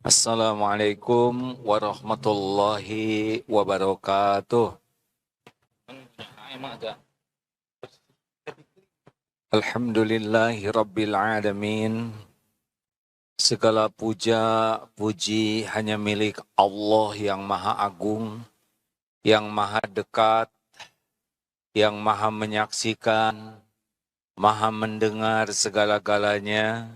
Assalamualaikum warahmatullahi wabarakatuh. Alhamdulillahi rabbil alamin. Segala puja, puji hanya milik Allah yang maha agung, yang maha dekat, yang maha menyaksikan, maha mendengar segala-galanya.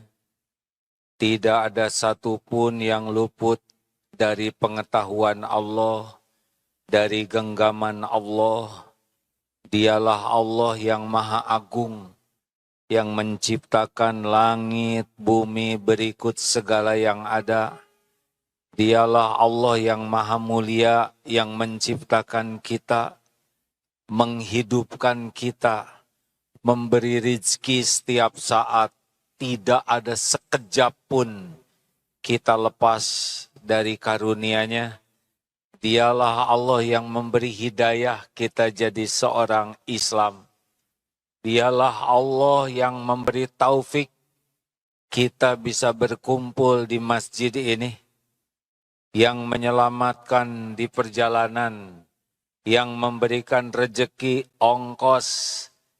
Tidak ada satupun yang luput dari pengetahuan Allah, dari genggaman Allah. Dialah Allah yang maha agung, yang menciptakan langit, bumi berikut segala yang ada. Dialah Allah yang maha mulia, yang menciptakan kita, menghidupkan kita, memberi rizki setiap saat. Tidak ada sekejap pun kita lepas dari karunia-Nya. Dialah Allah yang memberi hidayah kita jadi seorang Islam. Dialah Allah yang memberi taufik kita bisa berkumpul di masjid ini, yang menyelamatkan di perjalanan, yang memberikan rezeki, ongkos,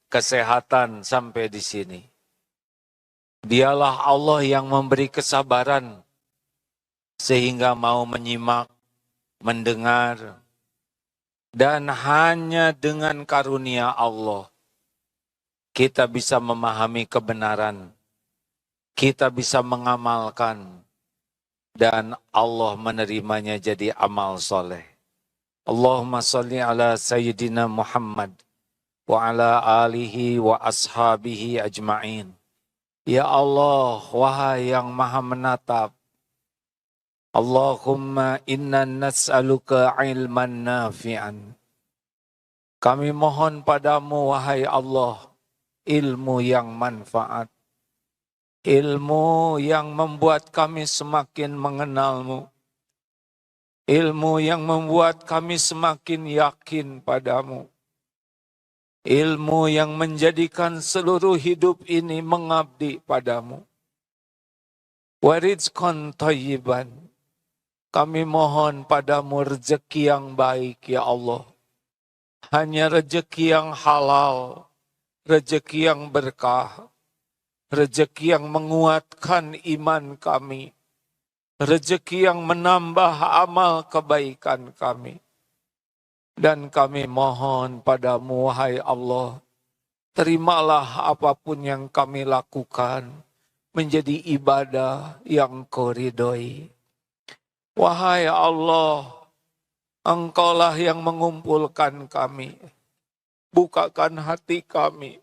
kesehatan sampai di sini. Dialah Allah yang memberi kesabaran sehingga mau menyimak, mendengar, dan hanya dengan karunia Allah kita bisa memahami kebenaran, kita bisa mengamalkan, dan Allah menerimanya jadi amal soleh. Allahumma salli ala Sayyidina Muhammad wa ala alihi wa ashabihi ajma'in. Ya Allah, wahai yang maha menatap, Allahumma inna nas'aluka ilman nafi'an. Kami mohon padamu, wahai Allah, ilmu yang manfaat. Ilmu yang membuat kami semakin mengenal-Mu. Ilmu yang membuat kami semakin yakin padamu. Ilmu yang menjadikan seluruh hidup ini mengabdi padamu. Warizqan thayyiban. Kami mohon padamu rezeki yang baik ya Allah. Hanya rezeki yang halal, rezeki yang berkah, rezeki yang menguatkan iman kami, rezeki yang menambah amal kebaikan kami. Dan kami mohon padamu, wahai Allah, terimalah apapun yang kami lakukan menjadi ibadah yang Kau ridhoi. Wahai Allah, Engkaulah yang mengumpulkan kami. Bukakan hati kami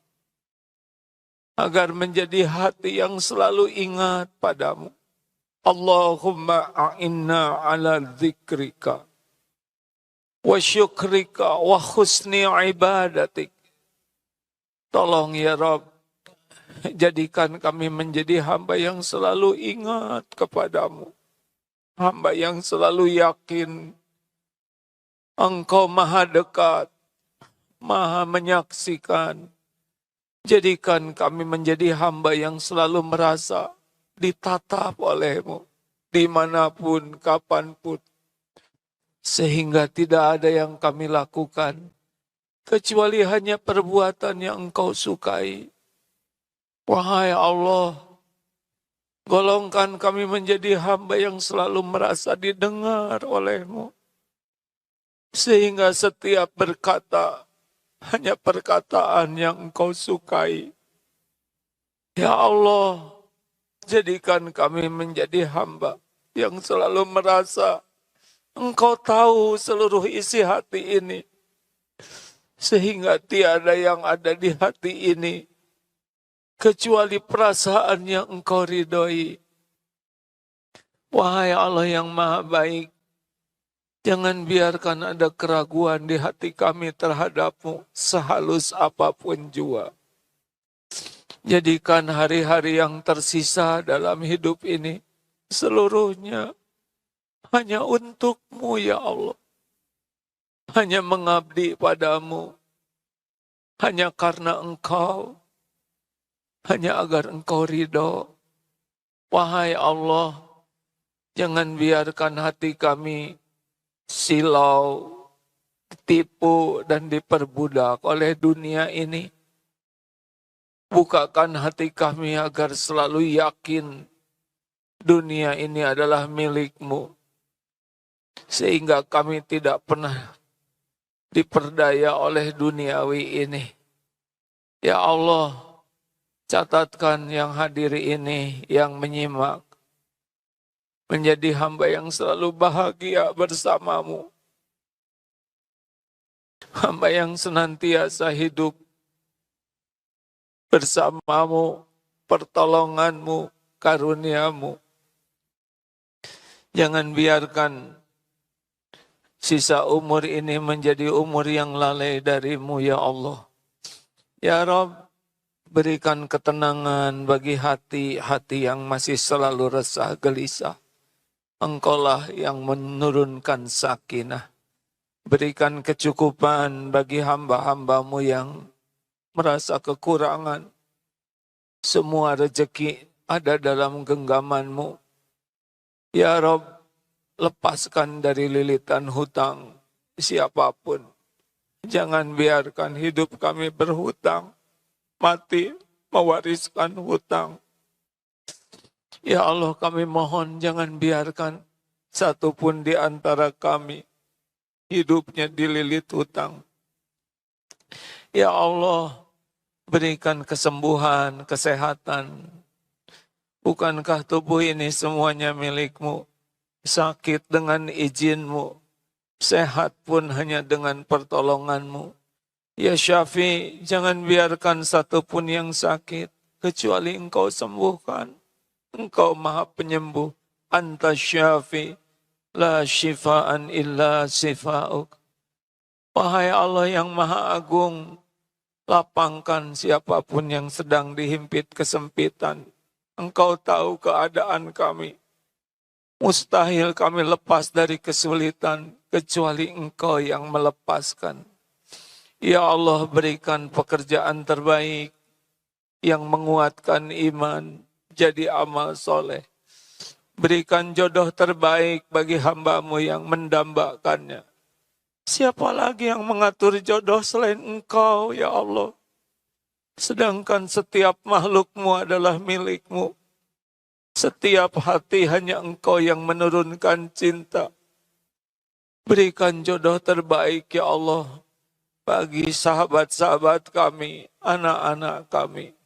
agar menjadi hati yang selalu ingat padamu. Allahumma a'inna ala dzikrika wa syukrika wa husni ibadatik. Tolong ya Rabb, jadikan kami menjadi hamba yang selalu ingat kepadamu. Hamba yang selalu yakin Engkau maha dekat, maha menyaksikan. Jadikan kami menjadi hamba yang selalu merasa ditatap oleh-Mu, dimanapun, kapanpun. Sehingga tidak ada yang kami lakukan, kecuali hanya perbuatan yang Engkau sukai. Wahai Allah, golongkan kami menjadi hamba yang selalu merasa didengar oleh-Mu. Sehingga setiap berkata, hanya perkataan yang Engkau sukai. Ya Allah, jadikan kami menjadi hamba yang selalu merasa Engkau tahu seluruh isi hati ini. Sehingga tiada yang ada di hati ini kecuali perasaan yang Engkau ridhoi. Wahai Allah yang maha baik, jangan biarkan ada keraguan di hati kami terhadap-Mu sehalus apapun jua. Jadikan hari-hari yang tersisa dalam hidup ini seluruhnya hanya untuk-Mu ya Allah. Hanya mengabdi padamu. Hanya karena Engkau. Hanya agar Engkau ridho. Wahai Allah, Jangan biarkan hati kami silau, ditipu, dan diperbudak oleh dunia ini. Bukakan hati kami agar selalu yakin dunia ini adalah milik-Mu. Sehingga kami tidak pernah diperdaya oleh duniawi ini. Ya Allah, catatkan yang hadir ini, yang menyimak, menjadi hamba yang selalu bahagia bersama-Mu. Hamba yang senantiasa hidup bersama-Mu, pertolongan-Mu, karunia-Mu. Jangan biarkan sisa umur ini menjadi umur yang lalai dari-Mu, ya Allah. Ya Rabb, berikan ketenangan bagi hati-hati yang masih selalu resah gelisah. Engkaulah yang menurunkan sakinah. Berikan kecukupan bagi hamba-hamba-Mu yang merasa kekurangan. Semua rezeki ada dalam genggaman-Mu. Ya Rabb, lepaskan dari lilitan hutang siapapun. Jangan biarkan hidup kami berhutang, mati mewariskan hutang. Ya Allah, kami mohon jangan biarkan satupun di antara kami hidupnya dililit hutang. Ya Allah, berikan kesembuhan, kesehatan. Bukankah tubuh ini semuanya milik-Mu? Sakit dengan izin-Mu, sehat pun hanya dengan pertolongan-Mu. Ya Syafi, jangan biarkan satupun yang sakit, kecuali Engkau sembuhkan. Engkau Maha Penyembuh. Anta Syafi, la syifaan illa syifa'uk. Wahai Allah yang Maha Agung, lapangkan siapapun yang sedang dihimpit kesempitan. Engkau tahu keadaan kami. Mustahil kami lepas dari kesulitan, kecuali Engkau yang melepaskan. Ya Allah, berikan pekerjaan terbaik yang menguatkan iman, jadi amal soleh. Berikan jodoh terbaik bagi hamba-Mu yang mendambakannya. Siapa lagi yang mengatur jodoh selain Engkau, ya Allah? Sedangkan setiap makhluk-Mu adalah milik-Mu. Setiap hati hanya Engkau yang menurunkan cinta. Berikan jodoh terbaik, ya Allah, bagi sahabat-sahabat kami, anak-anak kami.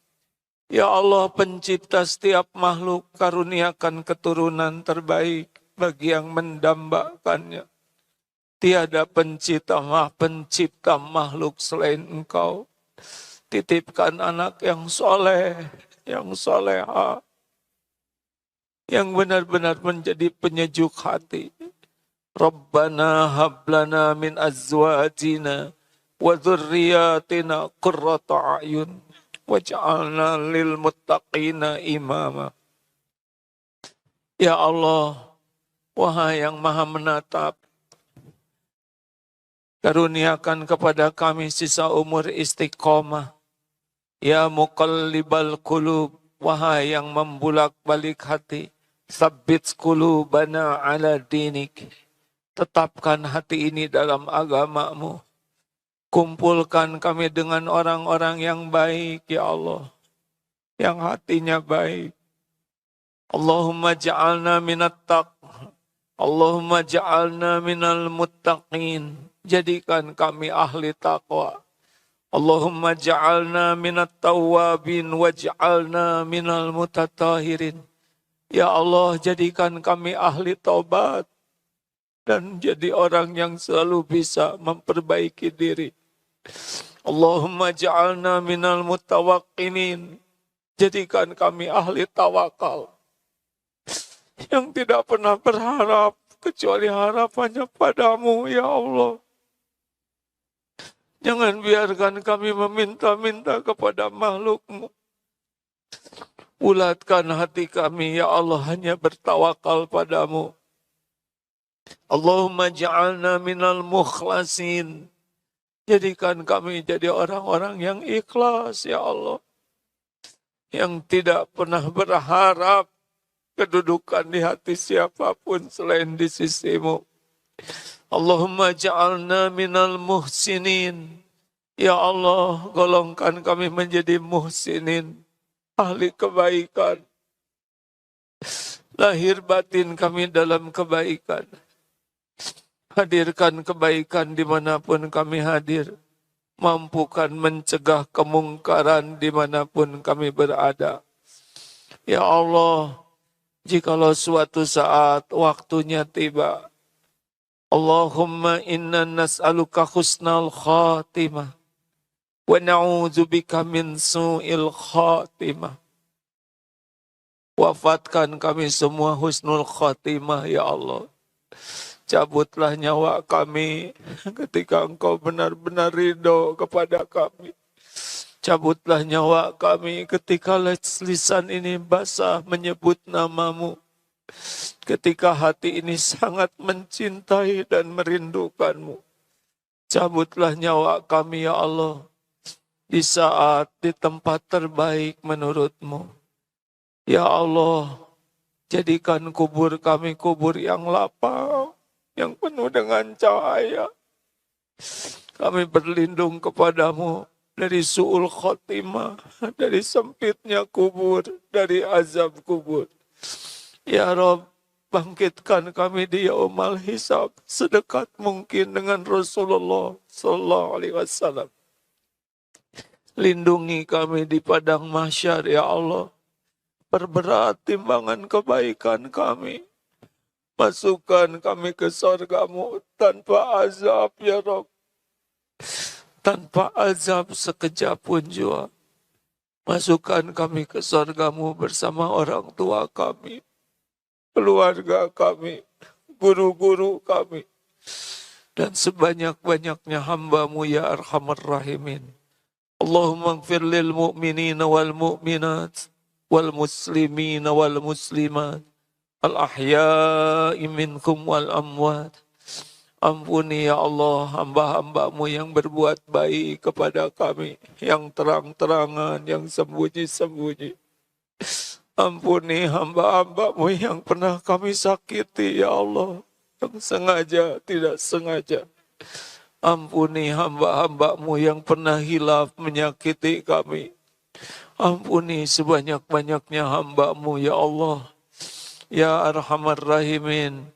Ya Allah, pencipta setiap makhluk, karuniakan keturunan terbaik bagi yang mendambakannya. Tiada pencipta makhluk selain Engkau. Titipkan anak yang soleh, yang soleha, yang benar-benar menjadi penyejuk hati. Rabbana hablana min azwajina wa dzurriyyatina qurrata a'yun waj'alna lil muttaqina imama. Ya Allah, wahai yang Maha menatap, karuniakan kepada kami sisa umur istiqomah. Ya muqallibal qulub, wahai yang membulak-balik hati, tsabbit qulubana ala dinik. Tetapkan hati ini dalam agama-Mu. Kumpulkan kami dengan orang-orang yang baik, ya Allah, yang hatinya baik. Allahumma ja'alna Allahumma ja'alna minal muttaqin. Jadikan kami ahli taqwa. Allahumma ja'alna minat tawwabin waj'alna minal mutatahirin. Ya Allah, jadikan kami ahli taubat dan jadi orang yang selalu bisa memperbaiki diri. Allahumma ja'alna minal mutawakkinin. Jadikan kami ahli tawakal yang tidak pernah berharap kecuali harapannya padamu, ya Allah. Jangan biarkan kami meminta-minta kepada makhluk-Mu. Ulatkan hati kami, ya Allah, hanya bertawakal padamu. Allahumma ja'alna minal mukhlasin. Jadikan kami jadi orang-orang yang ikhlas, ya Allah. Yang tidak pernah berharap kedudukan di hati siapapun selain di sisimu. Allahumma ja'alna minal muhsinin. Ya Allah, golongkan kami menjadi muhsinin, ahli kebaikan. Lahir batin kami dalam kebaikan. Hadirkan kebaikan dimanapun kami hadir. Mampukan mencegah kemungkaran dimanapun kami berada. Ya Allah, jikalau suatu saat waktunya tiba, Allahumma inna nas'aluka husnal khatimah wa na'udzubika min su'il khatimah. Wafatkan kami semua husnul khatimah, ya Allah. Cabutlah nyawa kami ketika Engkau benar-benar ridho kepada kami. Cabutlah nyawa kami ketika lisan ini basah menyebut namamu. Ketika hati ini sangat mencintai dan merindukanmu. Cabutlah nyawa kami, ya Allah, di saat di tempat terbaik menurutmu. Ya Allah, jadikan kubur kami kubur yang lapang, yang penuh dengan cahaya. Kami berlindung kepadamu dari su'ul khotimah, dari sempitnya kubur, dari azab kubur. Ya Rabb, bangkitkan kami di yaumal hisab sedekat mungkin dengan Rasulullah sallallahu alaihi wasallam. Lindungi kami di padang mahsyar, ya Allah. Perberat timbangan kebaikan kami. Masukkan kami ke surgamu tanpa azab, ya Rabb. Tanpa azab sekejap pun jua. Masukkan kami ke surgamu bersama orang tua kami, keluarga kami, guru-guru kami, dan sebanyak-banyaknya hamba-Mu ya Arhamar Rahimin. Allahumma gfir lil mu'minina wal mu'minat, wal muslimina wal muslimat, al-ahya'i minkum wal amwat. Ampuni ya Allah hamba-hamba-Mu yang berbuat baik kepada kami, yang terang-terangan, yang sembunyi-sembunyi. Ampuni hamba-hamba-Mu yang pernah kami sakiti, ya Allah, yang sengaja, tidak sengaja. Ampuni hamba-hamba-Mu yang pernah hilaf menyakiti kami. Ampuni sebanyak-banyaknya hamba-Mu, ya Allah. Ya Arhamar Rahimin,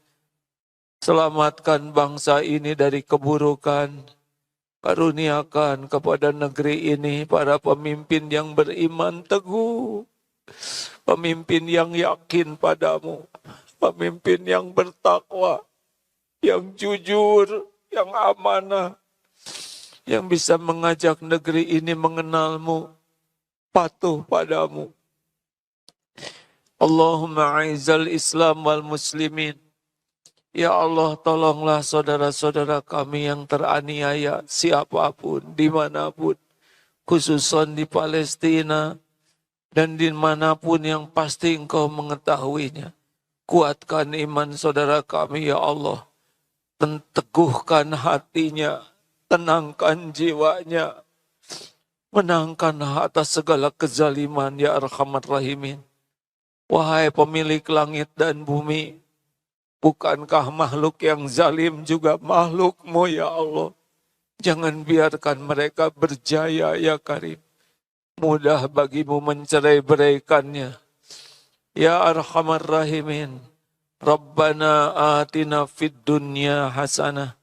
selamatkan bangsa ini dari keburukan. Karuniakan kepada negeri ini para pemimpin yang beriman teguh. Pemimpin yang yakin padamu. Pemimpin yang bertakwa. Yang jujur, yang amanah. Yang bisa mengajak negeri ini mengenalmu. Patuh padamu. Allahumma aizal Islam wal muslimin. Ya Allah, tolonglah saudara-saudara kami yang teraniaya, siapapun, dimanapun, khususan di Palestina, dan dimanapun yang pasti Engkau mengetahuinya. Kuatkan iman saudara kami, ya Allah. Teguhkan hatinya, tenangkan jiwanya, menangkan atas segala kezaliman, ya Arhamar Rahimin. Wahai pemilik langit dan bumi, bukankah makhluk yang zalim juga makhluk-Mu, ya Allah? Jangan biarkan mereka berjaya, ya Karim. Mudah bagimu mencerai-beraikannya. Ya Arhamar Rahimin. Rabbana atina fid dunya hasanah.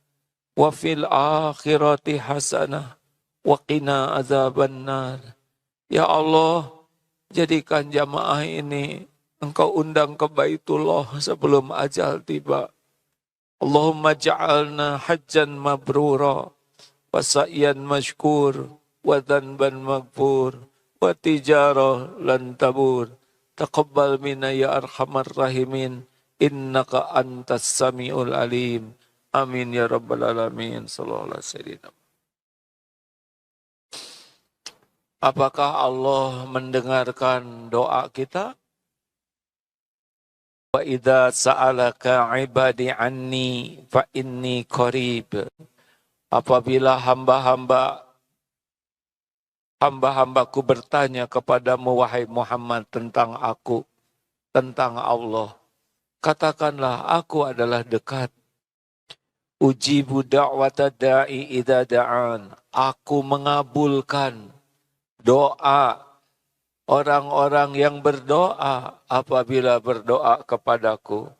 Wa fil akhirati hasanah. Wa qina azabannar. Ya Allah, jadikan jamaah ini Engkau undang ke Baitullah sebelum ajal tiba. Allahumma ja'alna hajjan mabrura, wa sa'yan mashkur, wa dhanban maghfur, wa tijarah lan tabur. Taqabbal minna ya Arhamar Rahimin, innaka antas sami'ul alim. Amin ya Rabbal Alamin. Sallallahu alaihi wasallam. Apakah Allah mendengarkan doa kita? Wa idza sa'alaka 'ibadi anni fa inni qarib. Apabila hamba-hambaku bertanya kepadamu wahai Muhammad tentang aku, tentang Allah. Katakanlah, aku adalah dekat. Ujibu da'wata da'i idza da'an. Aku mengabulkan doa orang-orang yang berdoa apabila berdoa kepadaku.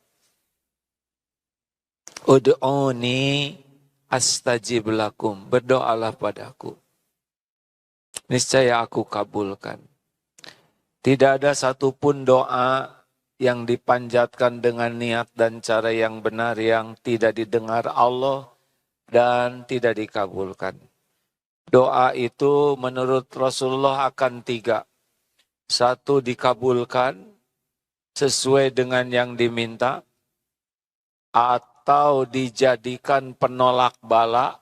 Ud'uni astajib lakum. Berdoalah padaku. Niscaya aku kabulkan. Tidak ada satupun doa yang dipanjatkan dengan niat dan cara yang benar yang tidak didengar Allah dan tidak dikabulkan. Doa itu menurut Rasulullah akan 3. 1, dikabulkan sesuai dengan yang diminta, atau dijadikan penolak bala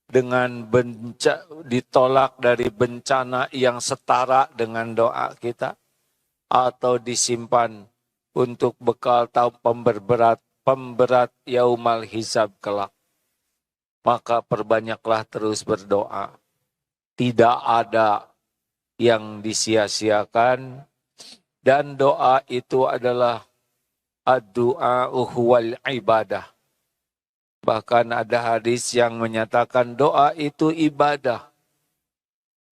dengan ditolak dari bencana yang setara dengan doa kita, atau disimpan untuk bekal atau pemberat yaumal hisab kelak. Maka perbanyaklah terus berdoa. Tidak ada yang disia-siakan, dan doa itu adalah ad-du'a huwal ibadah. Bahkan ada hadis yang menyatakan doa itu ibadah.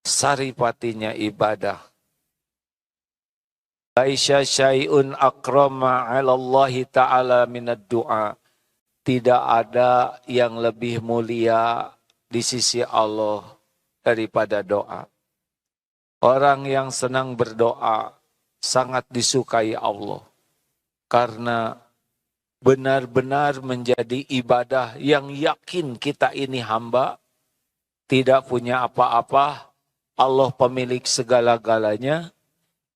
Saripatinya ibadah. Laisa syai'un akrama 'ala Allah ta'ala minad du'a. Tidak ada yang lebih mulia di sisi Allah daripada doa. Orang yang senang berdoa sangat disukai Allah. Karena benar-benar menjadi ibadah yang yakin kita ini hamba, tidak punya apa-apa, Allah pemilik segala-galanya.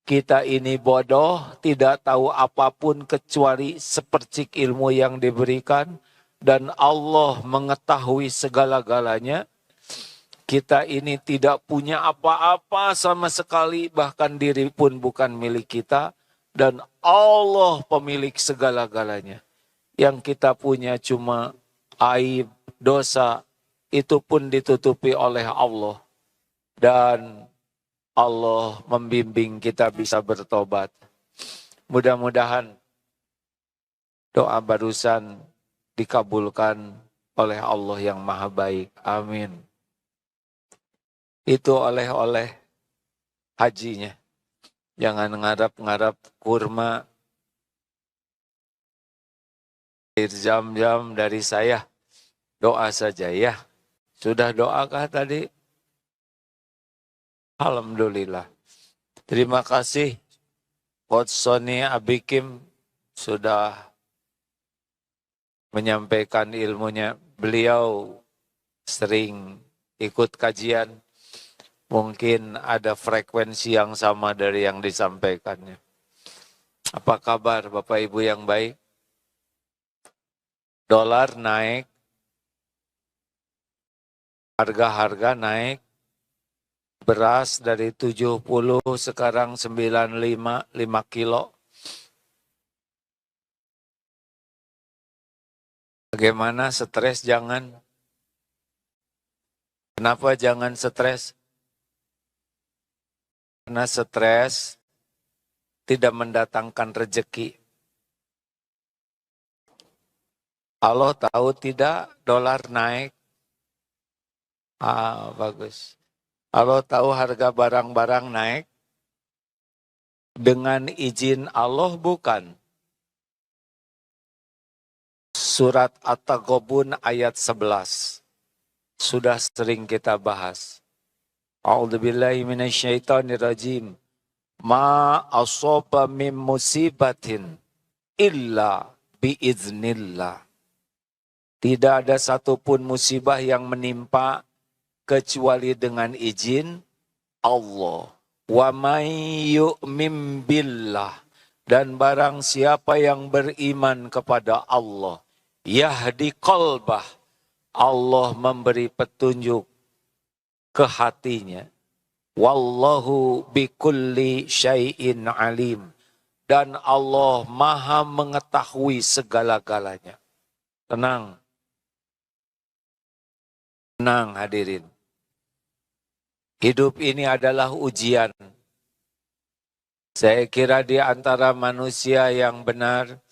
Kita ini bodoh, tidak tahu apapun kecuali sepercik ilmu yang diberikan, dan Allah mengetahui segala-galanya. Kita ini tidak punya apa-apa sama sekali, bahkan diri pun bukan milik kita, dan Allah pemilik segala-galanya. Yang kita punya cuma aib, dosa, itu pun ditutupi oleh Allah. Dan Allah membimbing kita bisa bertobat. Mudah-mudahan doa barusan dikabulkan oleh Allah yang maha baik. Amin. Itu oleh-oleh hajinya. Jangan ngarap-ngarap kurma, air jam-jam dari saya. Doa saja ya. Sudah doakah tadi? Alhamdulillah. Terima kasih Coach Sony Abikim sudah menyampaikan ilmunya. Beliau sering ikut kajian. Mungkin ada frekuensi yang sama dari yang disampaikannya. Apa kabar Bapak Ibu yang baik? Dolar naik, harga-harga naik. Beras dari 70 sekarang 95, 5 kilo. Bagaimana, stres jangan? Kenapa jangan stres? Karena stres tidak mendatangkan rezeki. Allah tahu tidak dolar naik? Bagus. Allah tahu harga barang-barang naik? Dengan izin Allah bukan? Surat At-Taghabun ayat 11. Sudah sering kita bahas. A'udzubillahi minasyaitonirrajim. Ma asaba min musibatin illa biiznillah. Tidak ada satupun musibah yang menimpa kecuali dengan izin Allah. Wa may yu'min billah. Dan barang siapa yang beriman kepada Allah, yahdi qalbah, Allah memberi petunjuk ke hatinya. Wallahu bikulli syai'in alim. Dan Allah maha mengetahui segala-galanya. Tenang. Tenang hadirin. Hidup ini adalah ujian. Saya kira di antara manusia yang benar,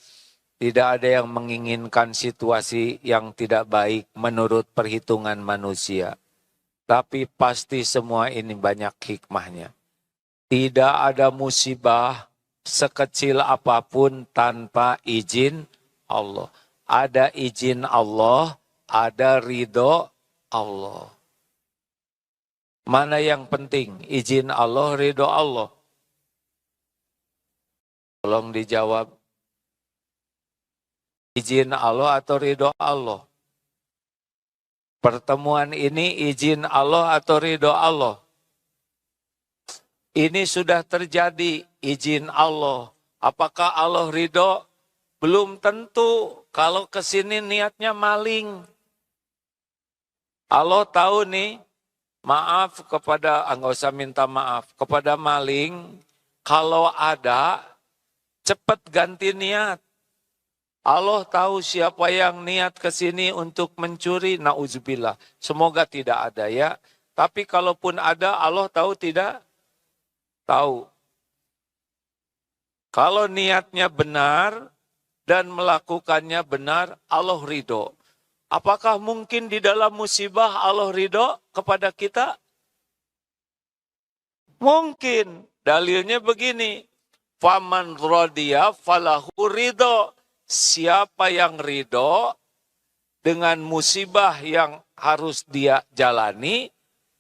tidak ada yang menginginkan situasi yang tidak baik menurut perhitungan manusia. Tapi pasti semua ini banyak hikmahnya. Tidak ada musibah sekecil apapun tanpa izin Allah. Ada izin Allah, ada ridho Allah. Mana yang penting? Izin Allah, ridho Allah. Tolong dijawab. Izin Allah atau ridho Allah? Pertemuan ini izin Allah atau ridho Allah? Ini sudah terjadi izin Allah. Apakah Allah ridho? Belum tentu. Kalau kesini niatnya maling. Allah tahu nih, maaf kepada, enggak usah minta maaf, kepada maling, kalau ada, cepat ganti niat. Allah tahu siapa yang niat ke sini untuk mencuri, na'udzubillah. Semoga tidak ada ya. Tapi kalaupun ada, Allah tahu tidak? Tahu. Kalau niatnya benar dan melakukannya benar, Allah ridho. Apakah mungkin di dalam musibah Allah ridho kepada kita? Mungkin. Dalilnya begini. Faman rodiya falahu ridho. Siapa yang ridho dengan musibah yang harus dia jalani,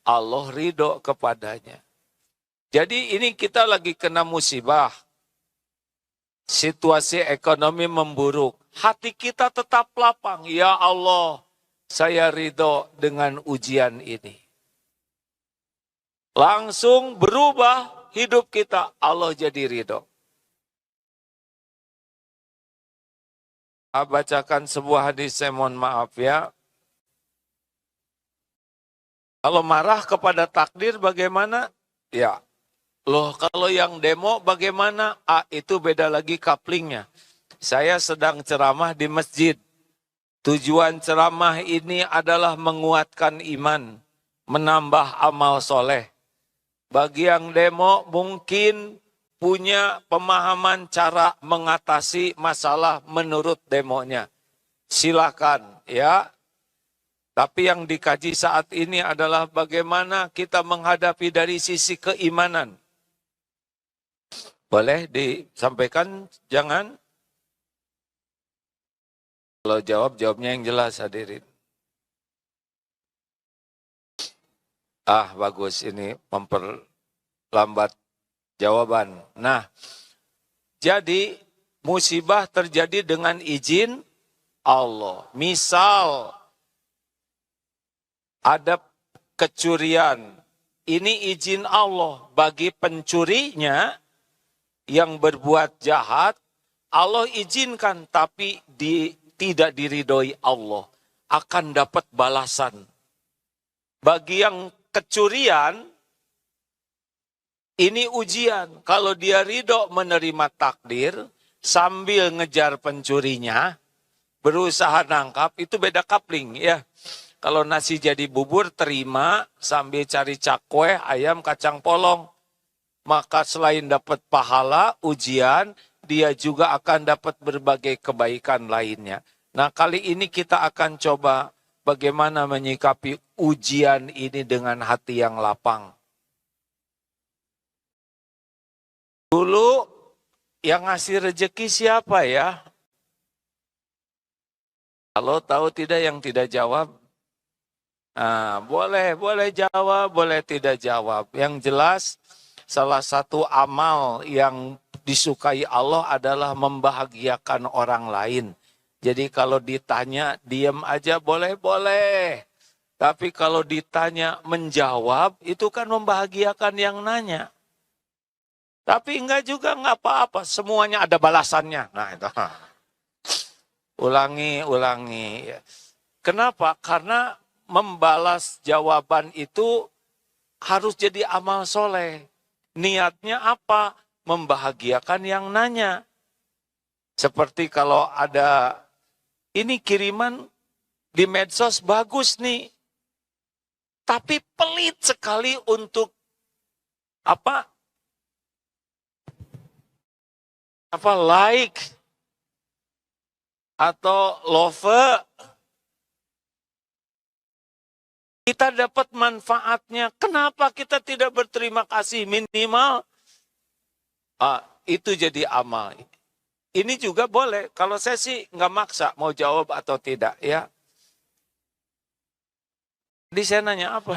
Allah ridho kepadanya. Jadi ini kita lagi kena musibah. Situasi ekonomi memburuk. Hati kita tetap lapang. Ya Allah, saya ridho dengan ujian ini. Langsung berubah hidup kita. Allah jadi ridho. Bacakan sebuah hadis, saya mohon maaf ya. Kalau marah kepada takdir bagaimana? Ya. Loh, kalau yang demo bagaimana? Itu beda lagi kaplingnya. Saya sedang ceramah di masjid. Tujuan ceramah ini adalah menguatkan iman, menambah amal soleh. Bagi yang demo mungkin punya pemahaman cara mengatasi masalah menurut demonya. Silakan ya. Tapi yang dikaji saat ini adalah bagaimana kita menghadapi dari sisi keimanan. Boleh disampaikan? Jangan. Kalau jawab, jawabnya yang jelas hadirin. Bagus, ini memperlambat jawaban. Nah, jadi musibah terjadi dengan izin Allah. Misal ada kecurian, ini izin Allah. Bagi pencurinya yang berbuat jahat, Allah izinkan, tapi tidak diridhoi Allah. Akan dapat balasan. Bagi yang kecurian, ini ujian. Kalau dia ridho menerima takdir, sambil ngejar pencurinya, berusaha nangkap, itu beda kapling ya. Kalau nasi jadi bubur, terima sambil cari cakwe, ayam, kacang polong. Maka selain dapat pahala, ujian, dia juga akan dapat berbagai kebaikan lainnya. Nah, kali ini kita akan coba bagaimana menyikapi ujian ini dengan hati yang lapang. Dulu yang ngasih rezeki siapa ya? Kalau tahu tidak yang tidak jawab? Boleh jawab, boleh tidak jawab. Yang jelas, salah satu amal yang disukai Allah adalah membahagiakan orang lain. Jadi kalau ditanya, diam aja boleh. Tapi kalau ditanya, menjawab, itu kan membahagiakan yang nanya. Tapi enggak juga, enggak apa-apa. Semuanya ada balasannya. Nah itu. Ulangi. Kenapa? Karena membalas jawaban itu harus jadi amal soleh. Niatnya apa? Membahagiakan yang nanya. Seperti kalau ada, ini kiriman di medsos bagus nih. Tapi pelit sekali untuk Apa like atau love, kita dapat manfaatnya. Kenapa kita tidak berterima kasih? Minimal itu jadi amal. Ini juga boleh. Kalau saya sih nggak maksa mau jawab atau tidak ya. Jadi saya nanya apa?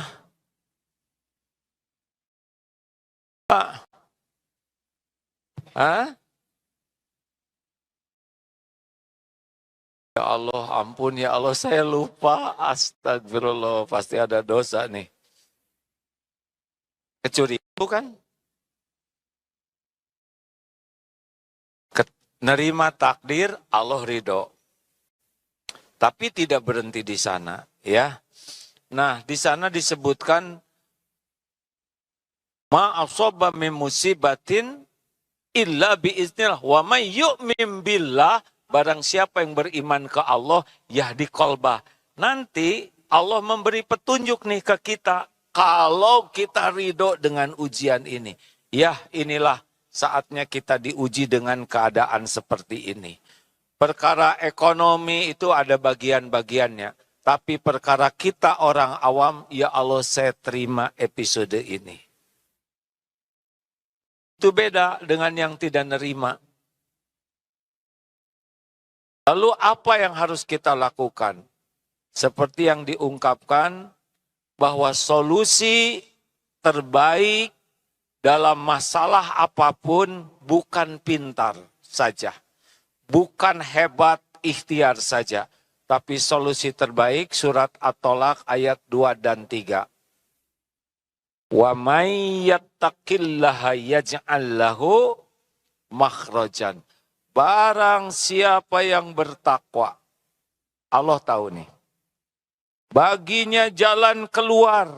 Pak? Hah? Ya Allah, ampun ya Allah, saya lupa. Astagfirullah, pasti ada dosa nih. Kecurigaan bukan? Nerima takdir, Allah ridho. Tapi tidak berhenti di sana, ya. Nah, di sana disebutkan ma asaba min musibatin illa biiznillah wa may yu'min billah, barang siapa yang beriman ke Allah yahdi qalbah. Nanti Allah memberi petunjuk nih ke kita kalau kita ridho dengan ujian ini. Ya, inilah saatnya kita diuji dengan keadaan seperti ini. Perkara ekonomi itu ada bagian-bagiannya. Tapi perkara kita orang awam, ya Allah saya terima episode ini. Itu beda dengan yang tidak nerima. Lalu apa yang harus kita lakukan? Seperti yang diungkapkan bahwa solusi terbaik dalam masalah apapun bukan pintar saja. Bukan hebat ikhtiar saja. Tapi solusi terbaik surat At-Tolak ayat 2 dan 3. Wa may yattaqillaha yaj'al lahu makhrajan. Barang siapa yang bertakwa, Allah tahu nih, baginya jalan keluar,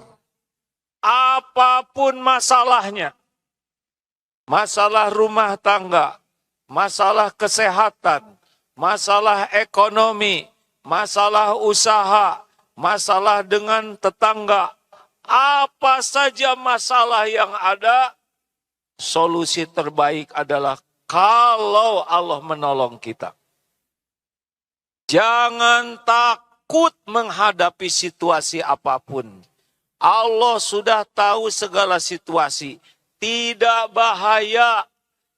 apapun masalahnya, masalah rumah tangga, masalah kesehatan, masalah ekonomi, masalah usaha, masalah dengan tetangga, apa saja masalah yang ada, solusi terbaik adalah kalau Allah menolong kita. Jangan takut menghadapi situasi apapun. Allah sudah tahu segala situasi. Tidak bahaya.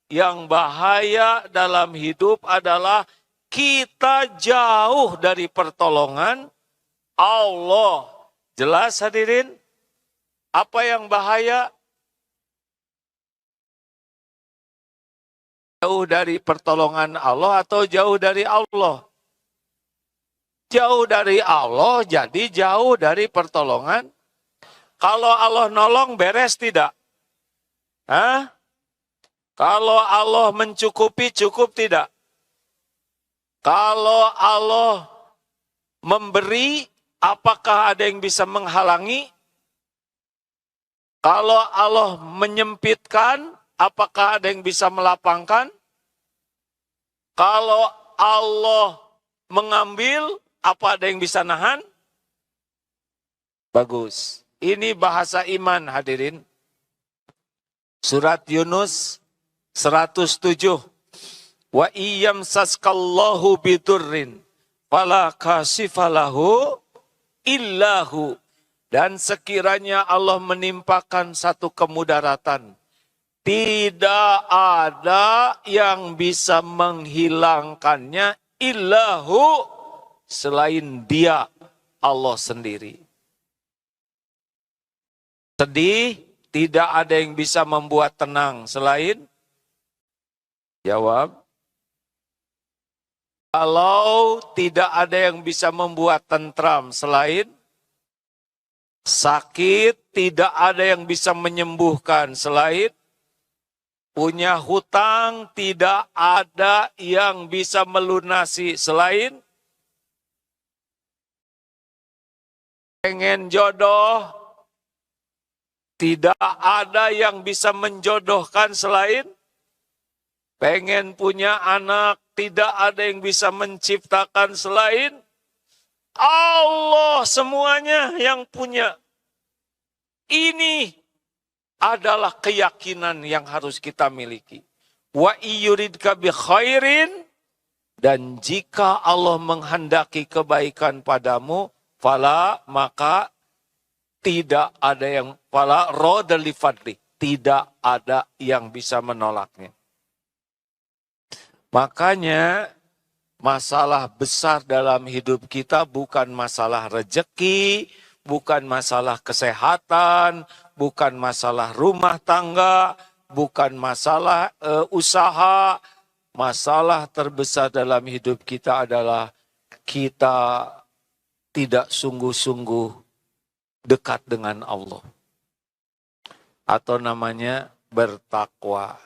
Yang bahaya dalam hidup adalah kita jauh dari pertolongan Allah. Jelas hadirin? Apa yang bahaya? Jauh dari pertolongan Allah atau jauh dari Allah? Jauh dari Allah, jadi jauh dari pertolongan. Kalau Allah nolong, beres tidak? Hah? Kalau Allah mencukupi, cukup tidak? Kalau Allah memberi, apakah ada yang bisa menghalangi? Kalau Allah menyempitkan, apakah ada yang bisa melapangkan? Kalau Allah mengambil, apa ada yang bisa nahan? Bagus. Ini bahasa iman hadirin. Surat Yunus 107. Wa iyam saskallahu bidurrin fala kasifalahu illahu. Dan sekiranya Allah menimpakan satu kemudaratan, tidak ada yang bisa menghilangkannya illahu, selain Dia, Allah sendiri. Sedih, tidak ada yang bisa membuat tenang selain, jawab. Kalau tidak ada yang bisa membuat tentram selain, sakit, tidak ada yang bisa menyembuhkan selain, punya hutang, tidak ada yang bisa melunasi selain, pengen jodoh, tidak ada yang bisa menjodohkan selain, pengen punya anak, tidak ada yang bisa menciptakan selain, Allah semuanya yang punya. Ini adalah keyakinan yang harus kita miliki. Wa iyuridka bi khairin, dan jika Allah menghendaki kebaikan padamu, fala, maka tidak ada yang, fala roda li fadli, tidak ada yang bisa menolaknya. Makanya masalah besar dalam hidup kita bukan masalah rejeki, bukan masalah kesehatan, bukan masalah rumah tangga, bukan masalah usaha. Masalah terbesar dalam hidup kita adalah kita tidak sungguh-sungguh dekat dengan Allah. Atau namanya bertakwa.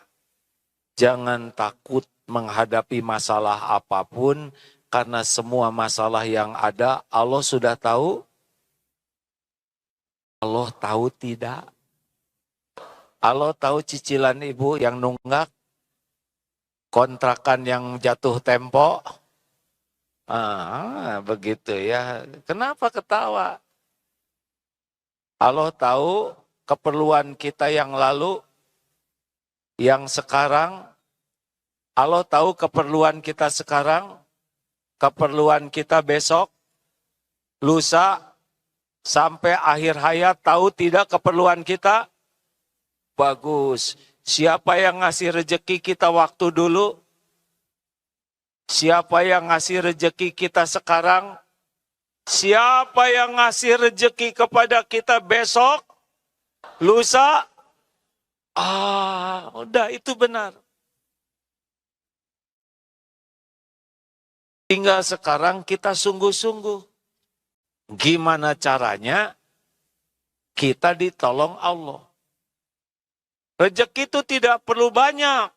Jangan takut menghadapi masalah apapun, karena semua masalah yang ada Allah sudah tahu. Allah tahu tidak? Allah tahu cicilan ibu yang nunggak? Kontrakan yang jatuh tempo? Begitu ya. Kenapa ketawa? Allah tahu keperluan kita yang lalu, yang sekarang. Allah tahu keperluan kita sekarang, keperluan kita besok, lusa, sampai akhir hayat. Tahu tidak keperluan kita? Bagus. Siapa yang ngasih rejeki kita waktu dulu? Siapa yang ngasih rejeki kita sekarang? Siapa yang ngasih rejeki kepada kita besok? Lusa? Udah, itu benar. Tinggal sekarang kita sungguh-sungguh. Gimana caranya kita ditolong Allah? Rezeki itu tidak perlu banyak.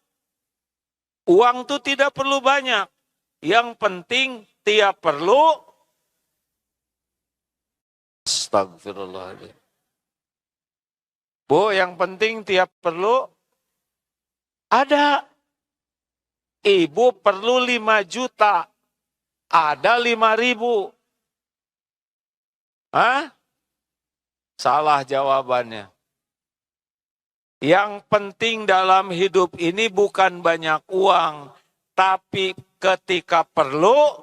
Uang itu tidak perlu banyak. Yang penting tiap perlu. Astagfirullahaladzim. Bu, yang penting tiap perlu ada. Ibu perlu 5 juta. Ada 5.000. Salah jawabannya. Yang penting dalam hidup ini bukan banyak uang, tapi ketika perlu,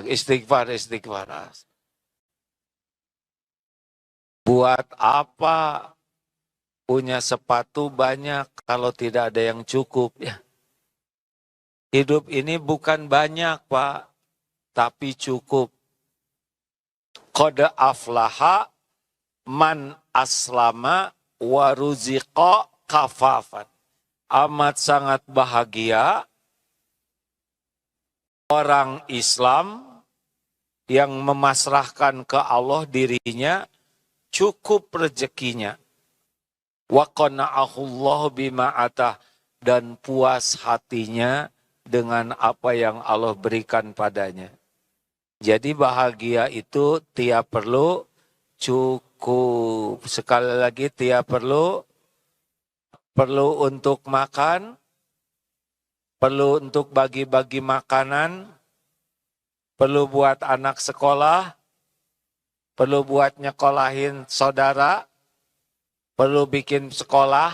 istighfar. Buat apa punya sepatu banyak kalau tidak ada yang cukup ya? Hidup ini bukan banyak, Pak, tapi cukup. Qad aflaha man aslama wa ruziqa kafafan. Amat sangat bahagia orang Islam yang memasrahkan ke Allah dirinya, cukup rezekinya. Wa qana'ahu Allah bima atah, dan puas hatinya dengan apa yang Allah berikan padanya. Jadi bahagia itu tiap perlu cukup. Sekali lagi, tiap perlu untuk makan, perlu untuk bagi-bagi makanan, perlu buat anak sekolah, perlu buat nyekolahin saudara, perlu bikin sekolah,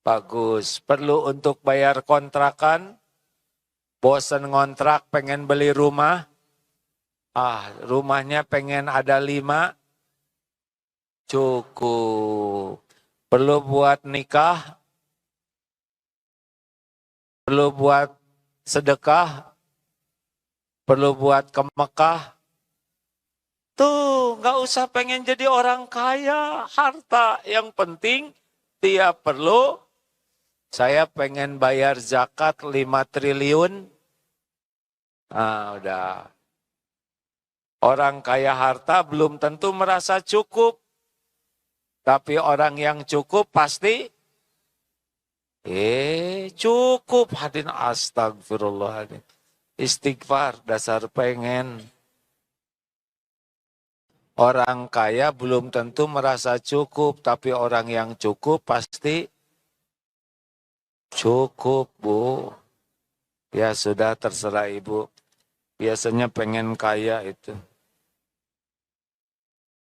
bagus. Perlu untuk bayar kontrakan, bosan ngontrak pengen beli rumah, rumahnya pengen ada 5, cukup. Perlu buat nikah, perlu buat sedekah, perlu buat ke Mekah. Tuh, gak usah pengen jadi orang kaya, harta. Yang penting, tiap perlu, saya pengen bayar zakat 5 triliun. Udah. Orang kaya harta belum tentu merasa cukup. Tapi orang yang cukup pasti cukup. Hadirin, astagfirullahaladzim. Istighfar, dasar pengen. Orang kaya belum tentu merasa cukup, tapi orang yang cukup pasti cukup, Bu. Ya sudah, terserah Ibu. Biasanya pengen kaya itu.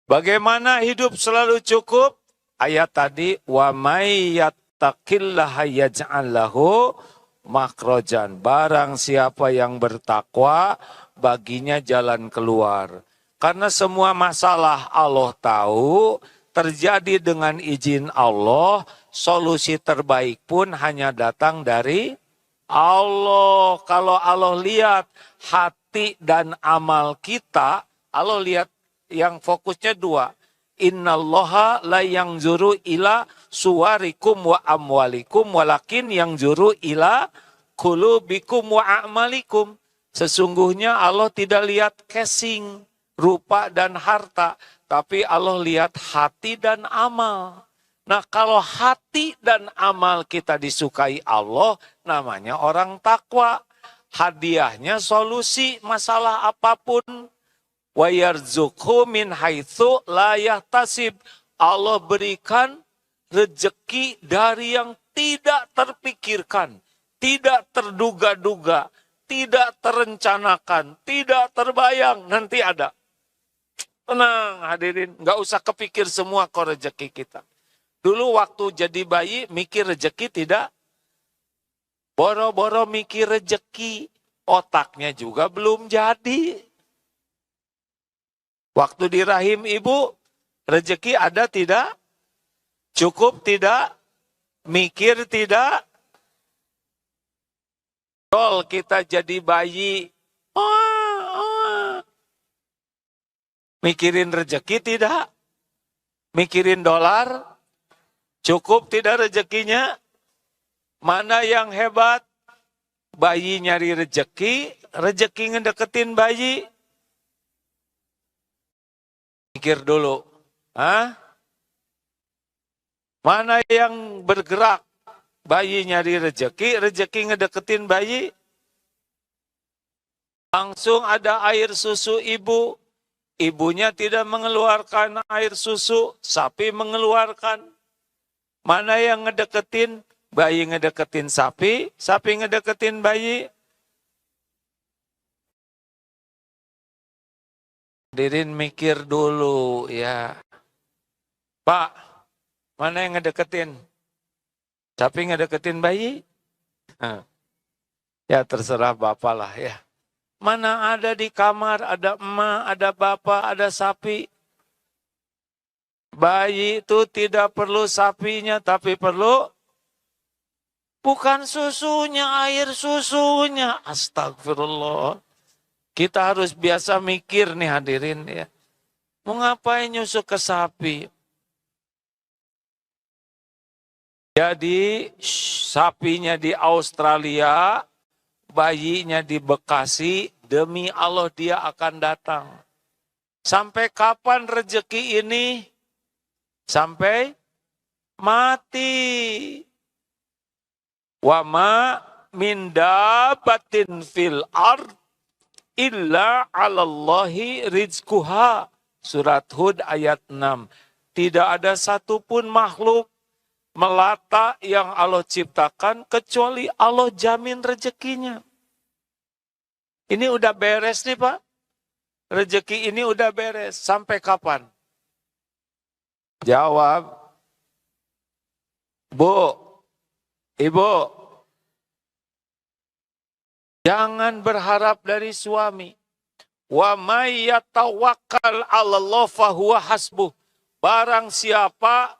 Bagaimana hidup selalu cukup? ayat tadi, wa may yattaqillaha yaj'al lahu makhrajan. Barang siapa yang bertakwa, baginya jalan keluar. Karena semua masalah Allah tahu, terjadi dengan izin Allah, solusi terbaik pun hanya datang dari Allah. Kalau Allah lihat hati dan amal kita, Allah lihat yang fokusnya dua. Innallaha la yanzuru ila suwarikum wa amwalikum walakin yanzuru ila qulubikum wa a'malikum. Sesungguhnya Allah tidak lihat casing, rupa dan harta, tapi Allah lihat hati dan amal. Nah, kalau hati dan amal kita disukai Allah, namanya orang takwa. Hadiahnya solusi masalah apapun. Wa yarzuqhu min haitsu la yahtasib. Allah berikan rezeki dari yang tidak terpikirkan, tidak terduga-duga, tidak terencanakan, tidak terbayang, nanti ada. Tenang hadirin, nggak usah kepikir semua kok rezeki kita. Dulu waktu jadi bayi mikir rezeki tidak, boro-boro mikir rezeki, otaknya juga belum jadi. Waktu di rahim ibu, rezeki ada tidak? Cukup tidak? Mikir tidak? Kalau kita jadi bayi, mikirin rezeki tidak? Mikirin dolar? Cukup tidak rezekinya? Mana yang hebat? Bayi nyari rezeki, rezeki ngedeketin bayi. Mikir dulu. Mana yang bergerak? Bayi nyari rezeki, rezeki ngedeketin bayi. Langsung ada air susu ibu. Ibunya tidak mengeluarkan air susu, sapi mengeluarkan. Mana yang ngedeketin? Bayi ngedeketin sapi, sapi ngedeketin bayi. Hadirin mikir dulu ya. Pak, mana yang ngedeketin? Sapi ngedeketin bayi? Ya terserah bapak lah ya. Mana ada di kamar, ada emak, ada bapak, ada sapi. Bayi itu tidak perlu sapinya, tapi perlu bukan susunya, air susunya. Astagfirullah. Kita harus biasa mikir nih hadirin ya. Mau ngapain nyusu ke sapi? Jadi sapinya di Australia, bayinya di Bekasi, demi Allah dia akan datang. Sampai kapan rezeki ini? Sampai mati. Wa ma min dabatin fil ard illa 'alallahi rizquha. Surat Hud ayat 6. Tidak ada satupun makhluk melata yang Allah ciptakan kecuali Allah jamin rezekinya. Ini udah beres nih Pak. Rezeki ini udah beres. Sampai kapan? Jawab. Bu, Ibu. Jangan berharap dari suami. Wa may yatawakkal 'alallah fahuwa hasbuh. Barang siapa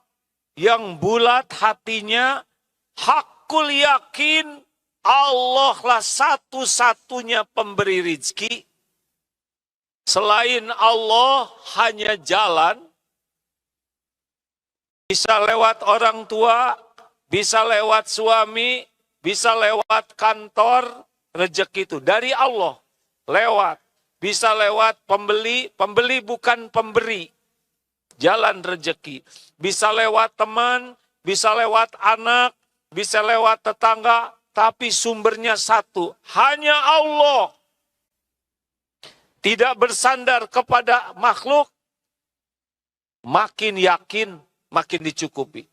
yang bulat hatinya, hakul yakin Allah lah satu-satunya pemberi rezeki. Selain Allah hanya jalan, bisa lewat orang tua, bisa lewat suami, bisa lewat kantor, rezeki itu dari Allah lewat. Bisa lewat pembeli, pembeli bukan pemberi. Jalan rezeki. Bisa lewat teman, bisa lewat anak, bisa lewat tetangga, tapi sumbernya satu. Hanya Allah. Tidak bersandar kepada makhluk, makin yakin, makin dicukupi.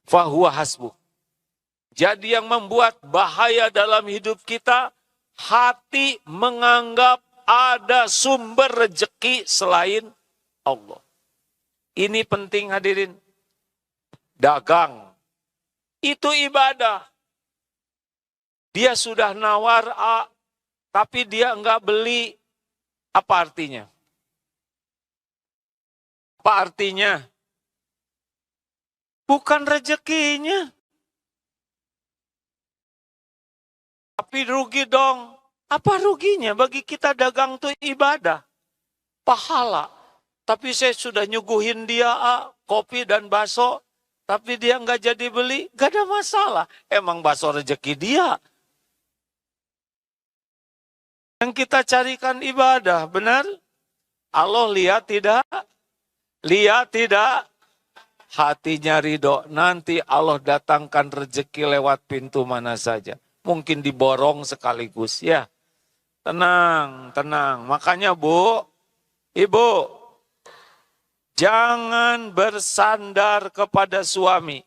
Fahuwa hasbuh. Jadi yang membuat bahaya dalam hidup kita, hati menganggap ada sumber rezeki selain Allah. Ini penting hadirin. dagang. Itu ibadah. Dia sudah nawar A, tapi dia enggak beli. Apa artinya? Apa artinya? Bukan rezekinya. Tapi rugi dong. Apa ruginya? Bagi kita dagang itu ibadah. Pahala. Tapi saya sudah nyuguhin dia kopi dan bakso. Tapi dia nggak jadi beli. Gak ada masalah. Emang bakso rezeki dia. Yang kita carikan ibadah. Benar? Allah lihat tidak? Lihat tidak? Hatinya ridho. Nanti Allah datangkan rezeki lewat pintu mana saja. Mungkin diborong sekaligus ya. Tenang, tenang. Makanya Bu, Ibu, jangan bersandar kepada suami.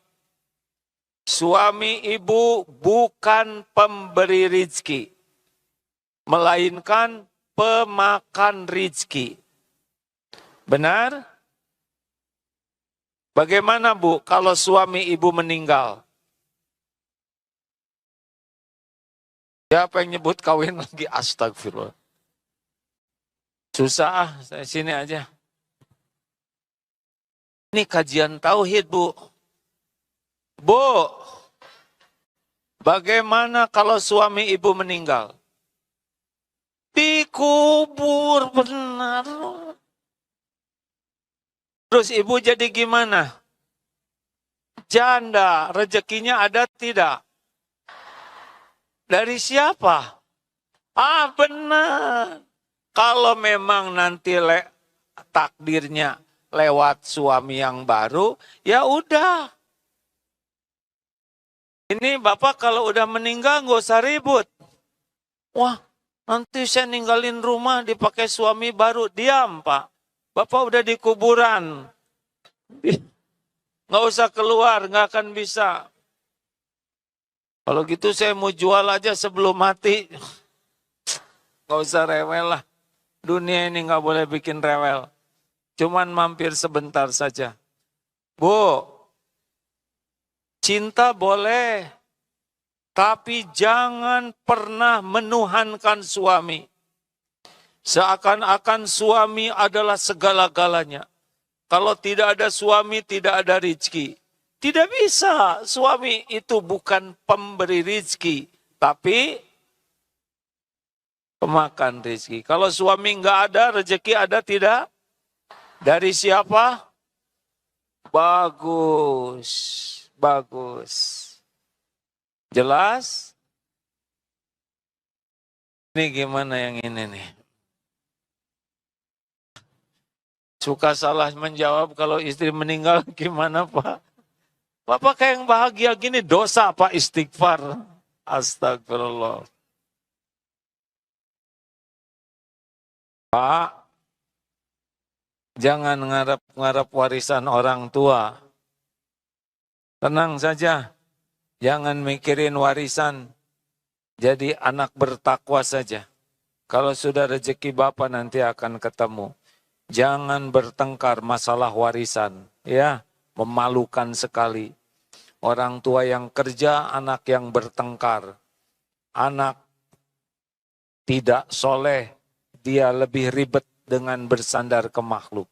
Suami ibu bukan pemberi rizki, melainkan pemakan rizki. Benar? Bagaimana Bu kalau suami ibu meninggal? Siapa yang nyebut kawin lagi? Astagfirullah. Susah saya sini aja. Ini kajian tauhid Bu. Bu, bagaimana kalau suami ibu meninggal? Dikubur, benar. Terus ibu jadi gimana? Janda, rezekinya ada tidak? Dari siapa? Benar. Kalau memang nanti takdirnya lewat suami yang baru, ya udah. Ini Bapak kalau udah meninggal nggak usah ribut. Wah, nanti saya ninggalin rumah dipakai suami baru. Diam Pak. Bapak udah di kuburan. Nggak usah keluar, nggak akan bisa. Kalau gitu saya mau jual aja sebelum mati. Nggak usah rewel lah. Dunia ini nggak boleh bikin rewel. Cuman mampir sebentar saja. Bu, cinta boleh. Tapi jangan pernah menuhankan suami. Seakan-akan suami adalah segala-galanya. Kalau tidak ada suami, tidak ada rezeki. Tidak bisa, suami itu bukan pemberi rezeki, tapi pemakan rezeki. Kalau suami enggak ada, rezeki ada tidak? Dari siapa? Bagus, bagus. Jelas? Ini gimana yang ini nih? Suka salah menjawab kalau istri meninggal gimana Pak? Bapak kayak yang bahagia gini dosa Pak, istighfar. Astagfirullah. Pak, jangan ngarap-ngarap warisan orang tua. Tenang saja, jangan mikirin warisan. Jadi anak bertakwa saja. Kalau sudah rezeki Bapak nanti akan ketemu. Jangan bertengkar masalah warisan. Ya, memalukan sekali. Orang tua yang kerja, anak yang bertengkar. Anak tidak soleh, dia lebih ribet dengan bersandar ke makhluk.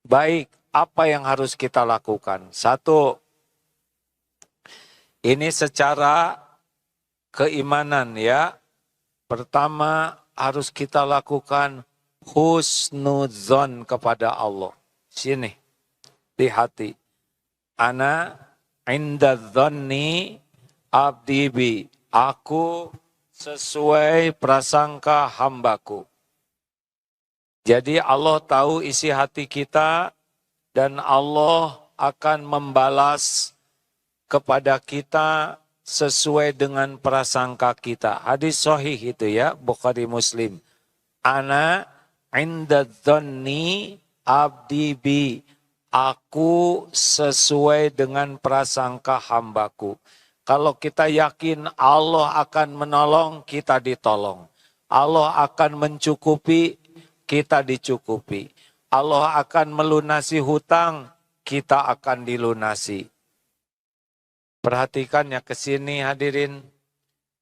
Baik, apa yang harus kita lakukan? Satu, ini secara keimanan ya. Pertama, harus kita lakukan husnudzon kepada Allah. Sini, di hati. Ana inda dzanni abdi bi. Aku sesuai prasangka hambaku. Jadi Allah tahu isi hati kita dan Allah akan membalas kepada kita sesuai dengan prasangka kita. Hadis sahih itu ya, Bukhari Muslim. Ana inda dzanni abdi bi. Aku sesuai dengan prasangka hambaku. Kalau kita yakin Allah akan menolong, kita ditolong. Allah akan mencukupi, kita dicukupi. Allah akan melunasi hutang, kita akan dilunasi. Perhatikannya ke sini hadirin.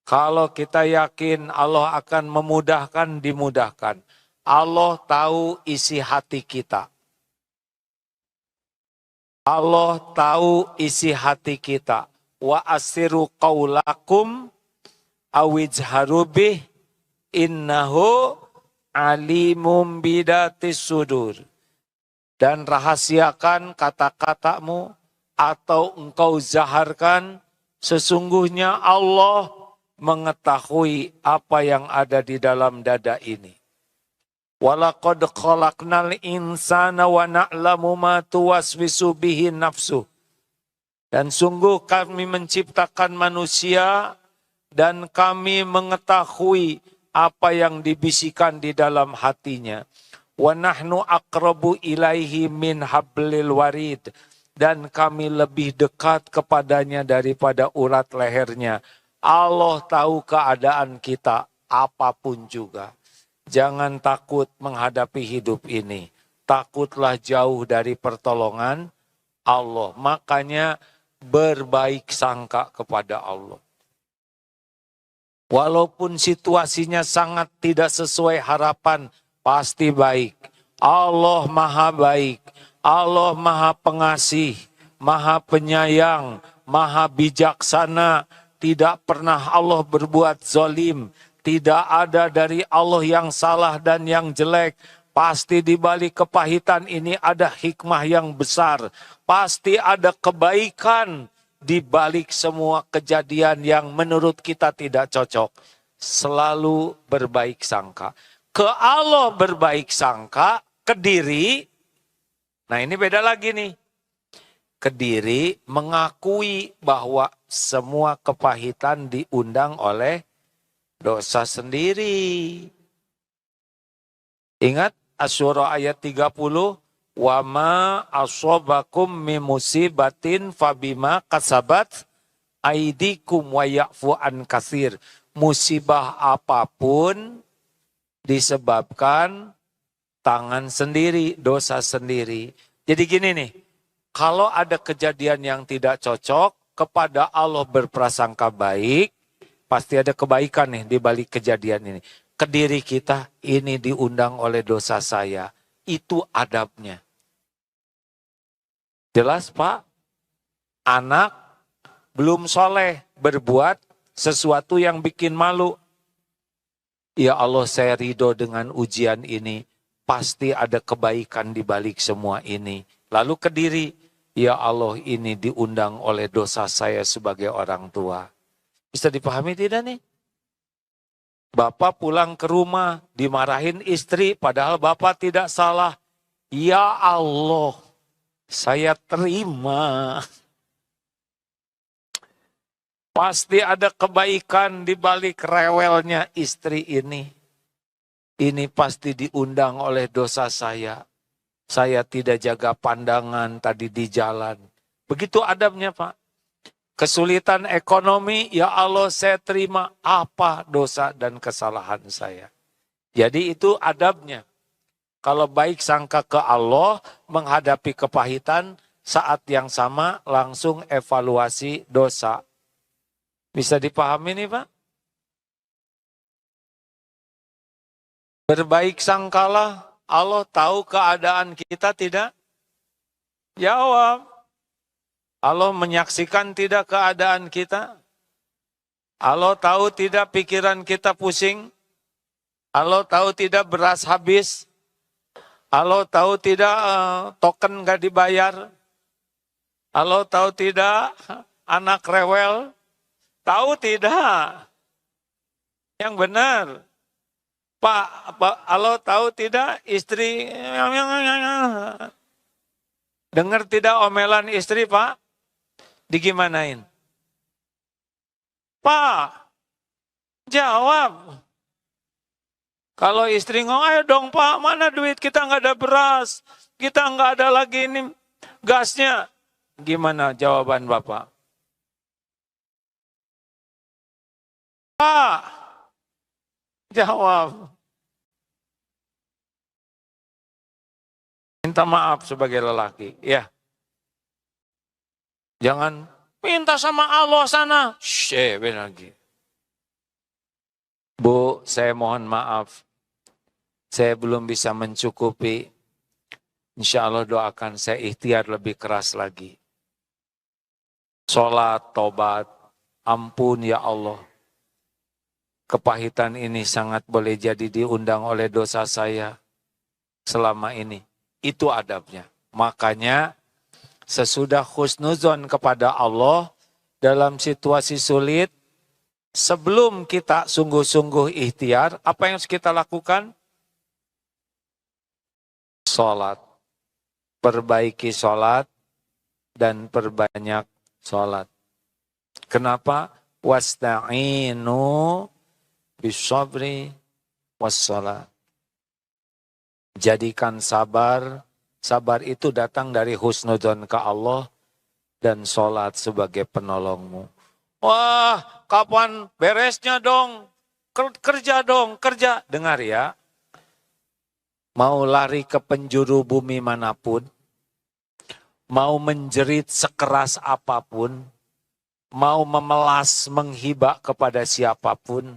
Kalau kita yakin Allah akan memudahkan, dimudahkan. Allah tahu isi hati kita. Allah tahu isi hati kita. Wa asiru qaulakum awijharu bih innahu alimum bidatis sudur. Dan rahasiakan kata-katamu atau engkau zaharkan, sesungguhnya Allah mengetahui apa yang ada di dalam dada ini. Walaqad khalaqnal insana wa na'lamu ma tuwaswisu bihi nafsuh. Dan sungguh kami menciptakan manusia dan kami mengetahui apa yang dibisikkan di dalam hatinya. Wa nahnu aqrabu ilaihi min hablil warid. Dan kami lebih dekat kepadanya daripada urat lehernya. Allah tahu keadaan kita apapun juga. Jangan takut menghadapi hidup ini. Takutlah jauh dari pertolongan Allah. Makanya berbaik sangka kepada Allah. Walaupun situasinya sangat tidak sesuai harapan, pasti baik. Allah maha baik. Allah maha pengasih, maha penyayang, maha bijaksana. Tidak pernah Allah berbuat zalim. Tidak ada dari Allah yang salah dan yang jelek. Pasti di balik kepahitan ini ada hikmah yang besar. Pasti ada kebaikan di balik semua kejadian yang menurut kita tidak cocok. Selalu berbaik sangka. Ke Allah berbaik sangka, ke diri. Nah ini beda lagi nih. Ke diri mengakui bahwa semua kepahitan diundang oleh dosa sendiri. Ingat Asy-Syura ayat 30. Wa ma asobakum min musibatin fabima kasabat aidikum wa ya'fu an katsir. Musibah apapun disebabkan tangan sendiri, dosa sendiri. Jadi gini nih, kalau ada kejadian yang tidak cocok, kepada Allah berprasangka baik, pasti ada kebaikan nih di balik kejadian ini. Ke diri kita, ini diundang oleh dosa saya. Itu adabnya. Jelas Pak? Anak belum soleh berbuat sesuatu yang bikin malu. Ya Allah, saya ridho dengan ujian ini. Pasti ada kebaikan di balik semua ini. Lalu ke diri, ya Allah, ini diundang oleh dosa saya sebagai orang tua. Bisa dipahami tidak nih? Bapak pulang ke rumah, dimarahin istri, padahal bapak tidak salah. Ya Allah, saya terima. Pasti ada kebaikan di balik rewelnya istri ini. Ini pasti diundang oleh dosa saya. Saya tidak jaga pandangan tadi di jalan. Begitu adabnya Pak. Kesulitan ekonomi, ya Allah saya terima apa dosa dan kesalahan saya. Jadi itu adabnya. Kalau baik sangka ke Allah, menghadapi kepahitan, saat yang sama langsung evaluasi dosa. Bisa dipahami nih Pak? Berbaik sangkalah, Allah tahu keadaan kita tidak? Jawab. Allah menyaksikan tidak keadaan kita? Allah tahu tidak pikiran kita pusing? Allah tahu tidak beras habis? Allah tahu tidak token gak dibayar? Allah tahu tidak anak rewel? Tahu tidak? Yang benar. Pak, Allah tahu tidak istri? Dengar tidak omelan istri Pak? Digimanain? Pak, jawab. Kalau istri ngomong, ayo dong Pak, mana duit kita nggak ada beras, kita nggak ada lagi ini gasnya. Gimana jawaban Bapak? Pak, jawab. Minta maaf sebagai lelaki, ya. Jangan Minta sama Allah sana. Lagi. Bu, saya mohon maaf. Saya belum bisa mencukupi. Insya Allah doakan saya ikhtiar lebih keras lagi. Sholat, tobat, ampun ya Allah. Kepahitan ini sangat boleh jadi diundang oleh dosa saya selama ini. Itu adabnya. Makanya sesudah husnuzon kepada Allah dalam situasi sulit, sebelum kita sungguh-sungguh ikhtiar, apa yang harus kita lakukan? Sholat. Perbaiki sholat dan perbanyak sholat. Kenapa? Wasta'inu bisabri wassalat. Jadikan sabar. Sabar itu datang dari husnudzon ke Allah dan sholat sebagai penolongmu. Wah, kapan beresnya dong? Kerja dong, kerja. Dengar ya. Mau lari ke penjuru bumi manapun, mau menjerit sekeras apapun, mau memelas menghibah kepada siapapun,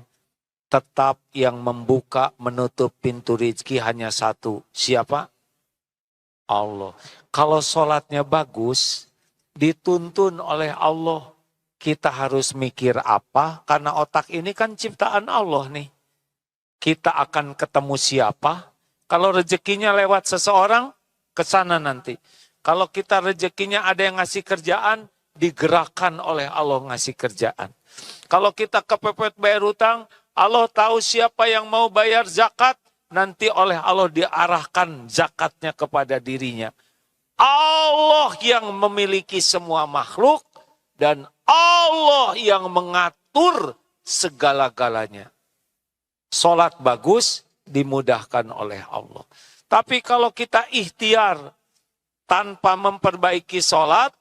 tetap yang membuka menutup pintu rezeki hanya satu. Siapa? Allah. Kalau sholatnya bagus, dituntun oleh Allah. Kita harus mikir apa? Karena otak ini kan ciptaan Allah nih. Kita akan ketemu siapa? Kalau rezekinya lewat seseorang, ke sana nanti. Kalau kita rezekinya ada yang ngasih kerjaan, digerakkan oleh Allah ngasih kerjaan. Kalau kita kepepet bayar utang, Allah tahu siapa yang mau bayar zakat, nanti oleh Allah diarahkan zakatnya kepada dirinya. Allah yang memiliki semua makhluk, dan Allah yang mengatur segala-galanya. Sholat bagus, dimudahkan oleh Allah. Tapi kalau kita ikhtiar tanpa memperbaiki sholat,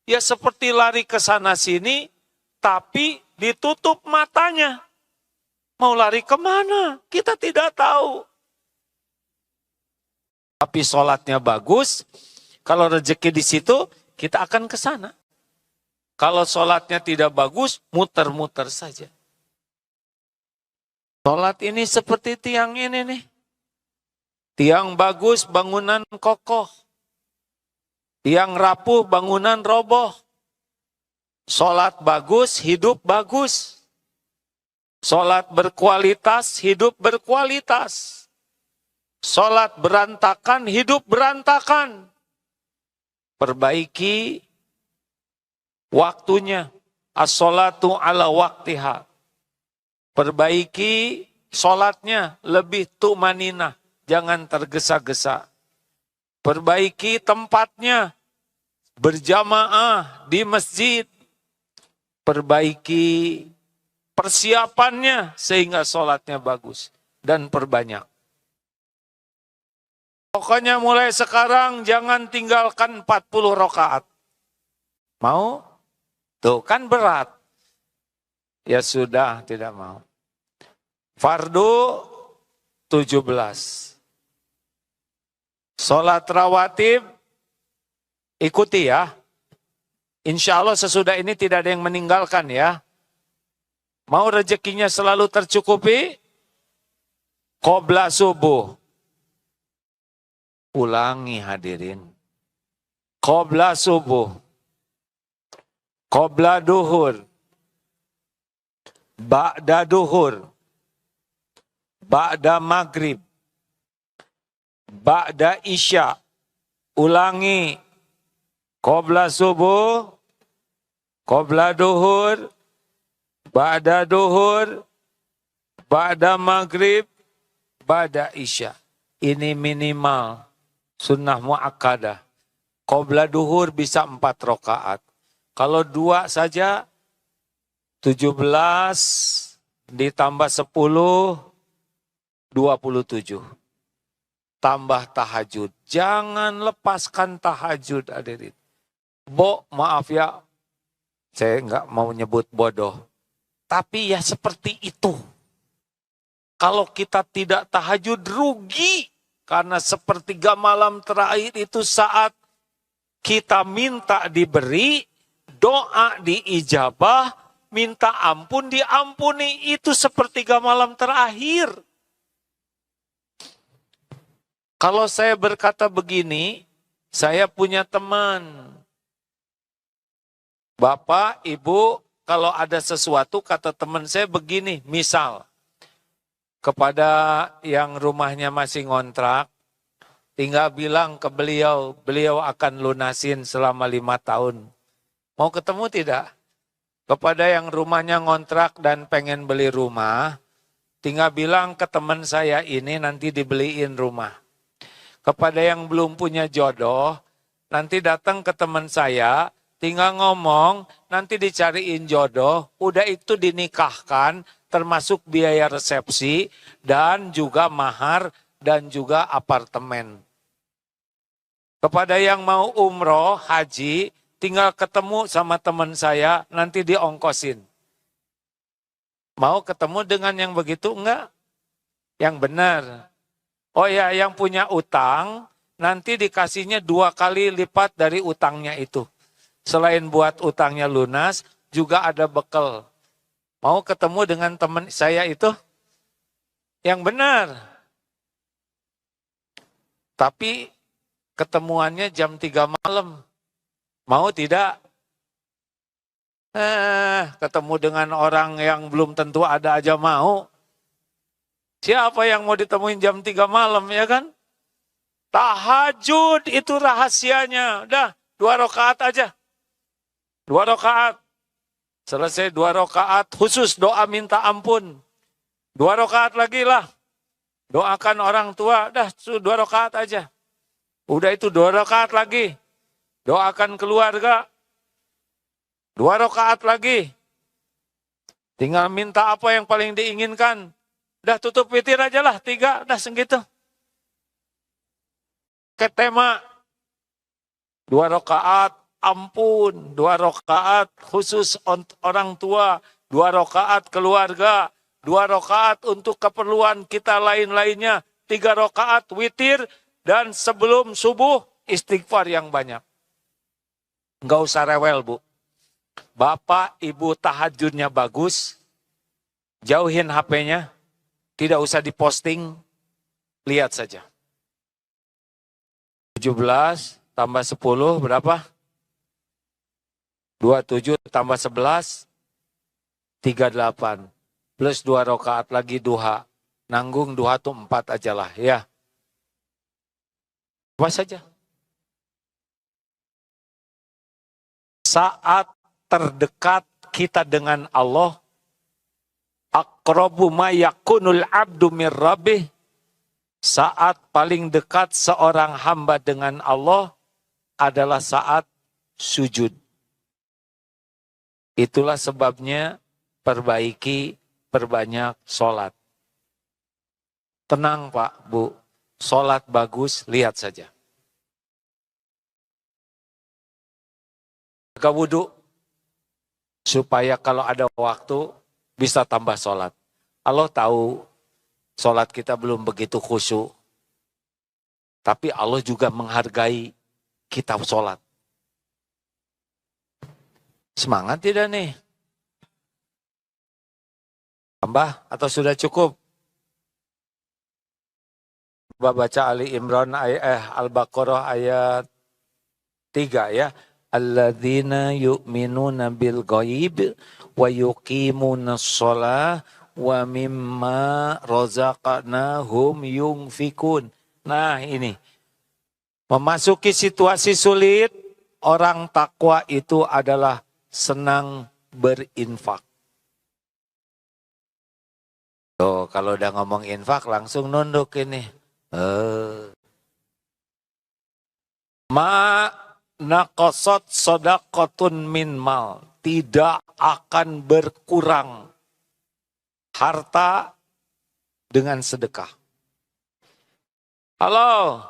ya seperti lari ke sana sini, tapi ditutup matanya. Mau lari kemana? Kita tidak tahu. Tapi sholatnya bagus, kalau rezeki di situ, kita akan ke sana. Kalau sholatnya tidak bagus, muter-muter saja. Sholat ini seperti tiang ini nih. Tiang bagus, bangunan kokoh. Tiang rapuh, bangunan roboh. Sholat bagus, hidup bagus. Sholat berkualitas, hidup berkualitas. Sholat berantakan, hidup berantakan. Perbaiki waktunya. As-sholatu ala waktiha. Perbaiki sholatnya, lebih tumaninah, jangan tergesa-gesa. Perbaiki tempatnya, berjamaah di masjid. Perbaiki persiapannya sehingga sholatnya bagus. Dan perbanyak. Pokoknya mulai sekarang jangan tinggalkan 40 rakaat. Mau? Tuh kan berat. Ya sudah, tidak mau. Fardu 17. Sholat rawatib, ikuti ya. Insya Allah sesudah ini tidak ada yang meninggalkan ya. Mau rezekinya selalu tercukupi? Qobla subuh. Ulangi hadirin. Qobla subuh. Qobla duhur. Ba'da duhur. Ba'da maghrib. Ba'da isya. Ulangi. Qobla subuh. Qobla duhur. Ba'da duhur. Ba'da maghrib. Ba'da isya. Ini minimal. Sunnah mu'akkadah. Qobla duhur bisa 4 rakaat. Kalau 2 saja 17 ditambah 10, 27. Tambah tahajud. Jangan lepaskan tahajud, hadirin. Maaf ya, saya nggak mau nyebut bodoh. Tapi ya seperti itu. Kalau kita tidak tahajud rugi. Karena sepertiga malam terakhir itu saat kita minta diberi, doa diijabah, minta ampun diampuni. Itu sepertiga malam terakhir. Kalau saya berkata begini, saya punya teman. Bapak, Ibu, kalau ada sesuatu kata teman saya begini, misal kepada yang rumahnya masih ngontrak, tinggal bilang ke beliau, beliau akan lunasin selama 5 tahun. Mau ketemu tidak? Kepada yang rumahnya ngontrak dan pengen beli rumah, tinggal bilang ke teman saya ini nanti dibeliin rumah. Kepada yang belum punya jodoh, nanti datang ke teman saya, tinggal ngomong, nanti dicariin jodoh, udah itu dinikahkan, termasuk biaya resepsi, dan juga mahar, dan juga apartemen. Kepada yang mau umroh, haji, tinggal ketemu sama teman saya, nanti diongkosin. Mau ketemu dengan yang begitu? Enggak. Yang benar. Oh ya, yang punya utang, nanti dikasihnya 2 kali lipat dari utangnya itu. Selain buat utangnya lunas, juga ada bekal. Mau ketemu dengan teman saya itu? Yang benar. Tapi ketemuannya jam 3 malam. Mau tidak? Ketemu dengan orang yang belum tentu ada aja mau. Siapa yang mau ditemuin jam 3 malam, ya kan? Tahajud itu rahasianya. Udah, 2 rakaat aja. 2 rakaat. Selesai 2 rakaat, khusus doa minta ampun. 2 rakaat lagi lah. Doakan orang tua, dah 2 rakaat aja. Udah itu 2 rakaat lagi. Doakan keluarga. 2 rakaat lagi. Tinggal minta apa yang paling diinginkan. Udah tutup witir aja lah, 3, udah segitu. Ke tema 2 rakaat ampun, 2 rakaat khusus orang tua, 2 rakaat keluarga, 2 rakaat untuk keperluan kita lain-lainnya, 3 rakaat witir, dan sebelum subuh istighfar yang banyak. Enggak usah rewel, Bu. Bapak, Ibu tahajudnya bagus, jauhin HP-nya. Tidak usah diposting, lihat saja. 17 tambah 10 berapa? 27 tambah 11, 38. Plus 2 rakaat lagi duha. Nanggung duha tuh 4 aja lah ya. Apa saja. Saat terdekat kita dengan Allah, aqrabu ma yakunul abdu mir rabbih, saat paling dekat seorang hamba dengan Allah adalah saat sujud. Itulah sebabnya perbanyak sholat. Tenang Pak, Bu, sholat bagus, lihat saja. Jaga wudhu, supaya kalau ada waktu, bisa tambah sholat. Allah tahu sholat kita belum begitu khusyuk. Tapi Allah juga menghargai kita sholat. Semangat tidak nih? Tambah atau sudah cukup? Baca Ali Imran Al-Baqarah ayat 3 ya. Alladzina yu'minuna bil ghaib wa yuqimuna shalah wa mimma razaqnahum yunfikun. Nah ini, memasuki situasi sulit, orang takwa itu adalah senang berinfak. Tuh, kalau udah ngomong infak langsung nunduk ini. Ma naqasat shadaqatun min mal. Tidak akan berkurang harta dengan sedekah. Halo,